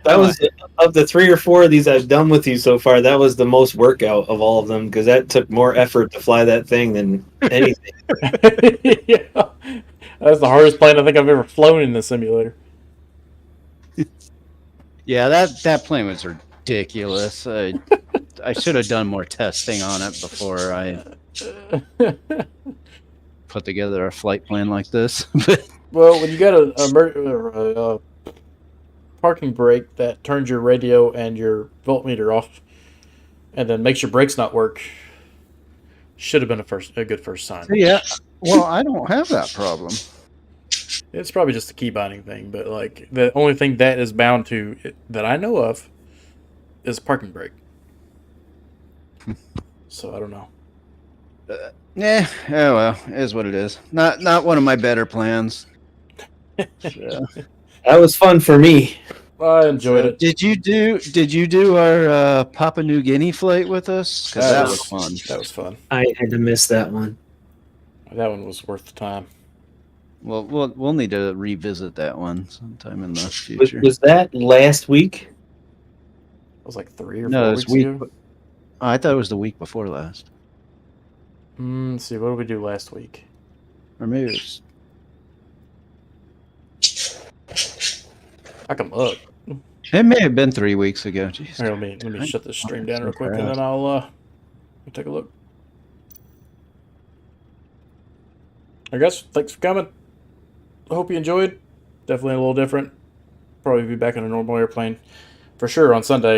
That was of the 3 or 4 of these I've done with you so far. That was the most workout of all of them because that took more effort to fly that thing than anything. Yeah, that's the hardest plane I think I've ever flown in the simulator. Yeah, that plane was ridiculous. I should have done more testing on it before I put together a flight plan like this. Well, when you got a parking brake that turns your radio and your voltmeter off, and then makes your brakes not work, should have been a good first sign. Yeah. Well, I don't have that problem. It's probably just a key binding thing, but like the only thing that is bound to that I know of is parking brake. So I don't know. Yeah. Oh well, it is what it is. Not one of my better plans. So. That was fun for me. I enjoyed it. Did you do our Papua New Guinea flight with us? Because that was fun. That was fun. I had to miss that one. That one was worth the time. Well, we'll need to revisit that one sometime in the Was, future. was that last week? It was like 3 or No, 4 it's weeks ago. Oh, I thought it was the week before last, Let's see, what did we do last week? or maybe it was. I come up. It may have been 3 weeks ago. Jeez. Here, let me shut this stream down real quick, and fast. then I'll take a look. I guess thanks for coming. I hope you enjoyed. Definitely a little different. Probably be back in a normal airplane for sure on Sunday.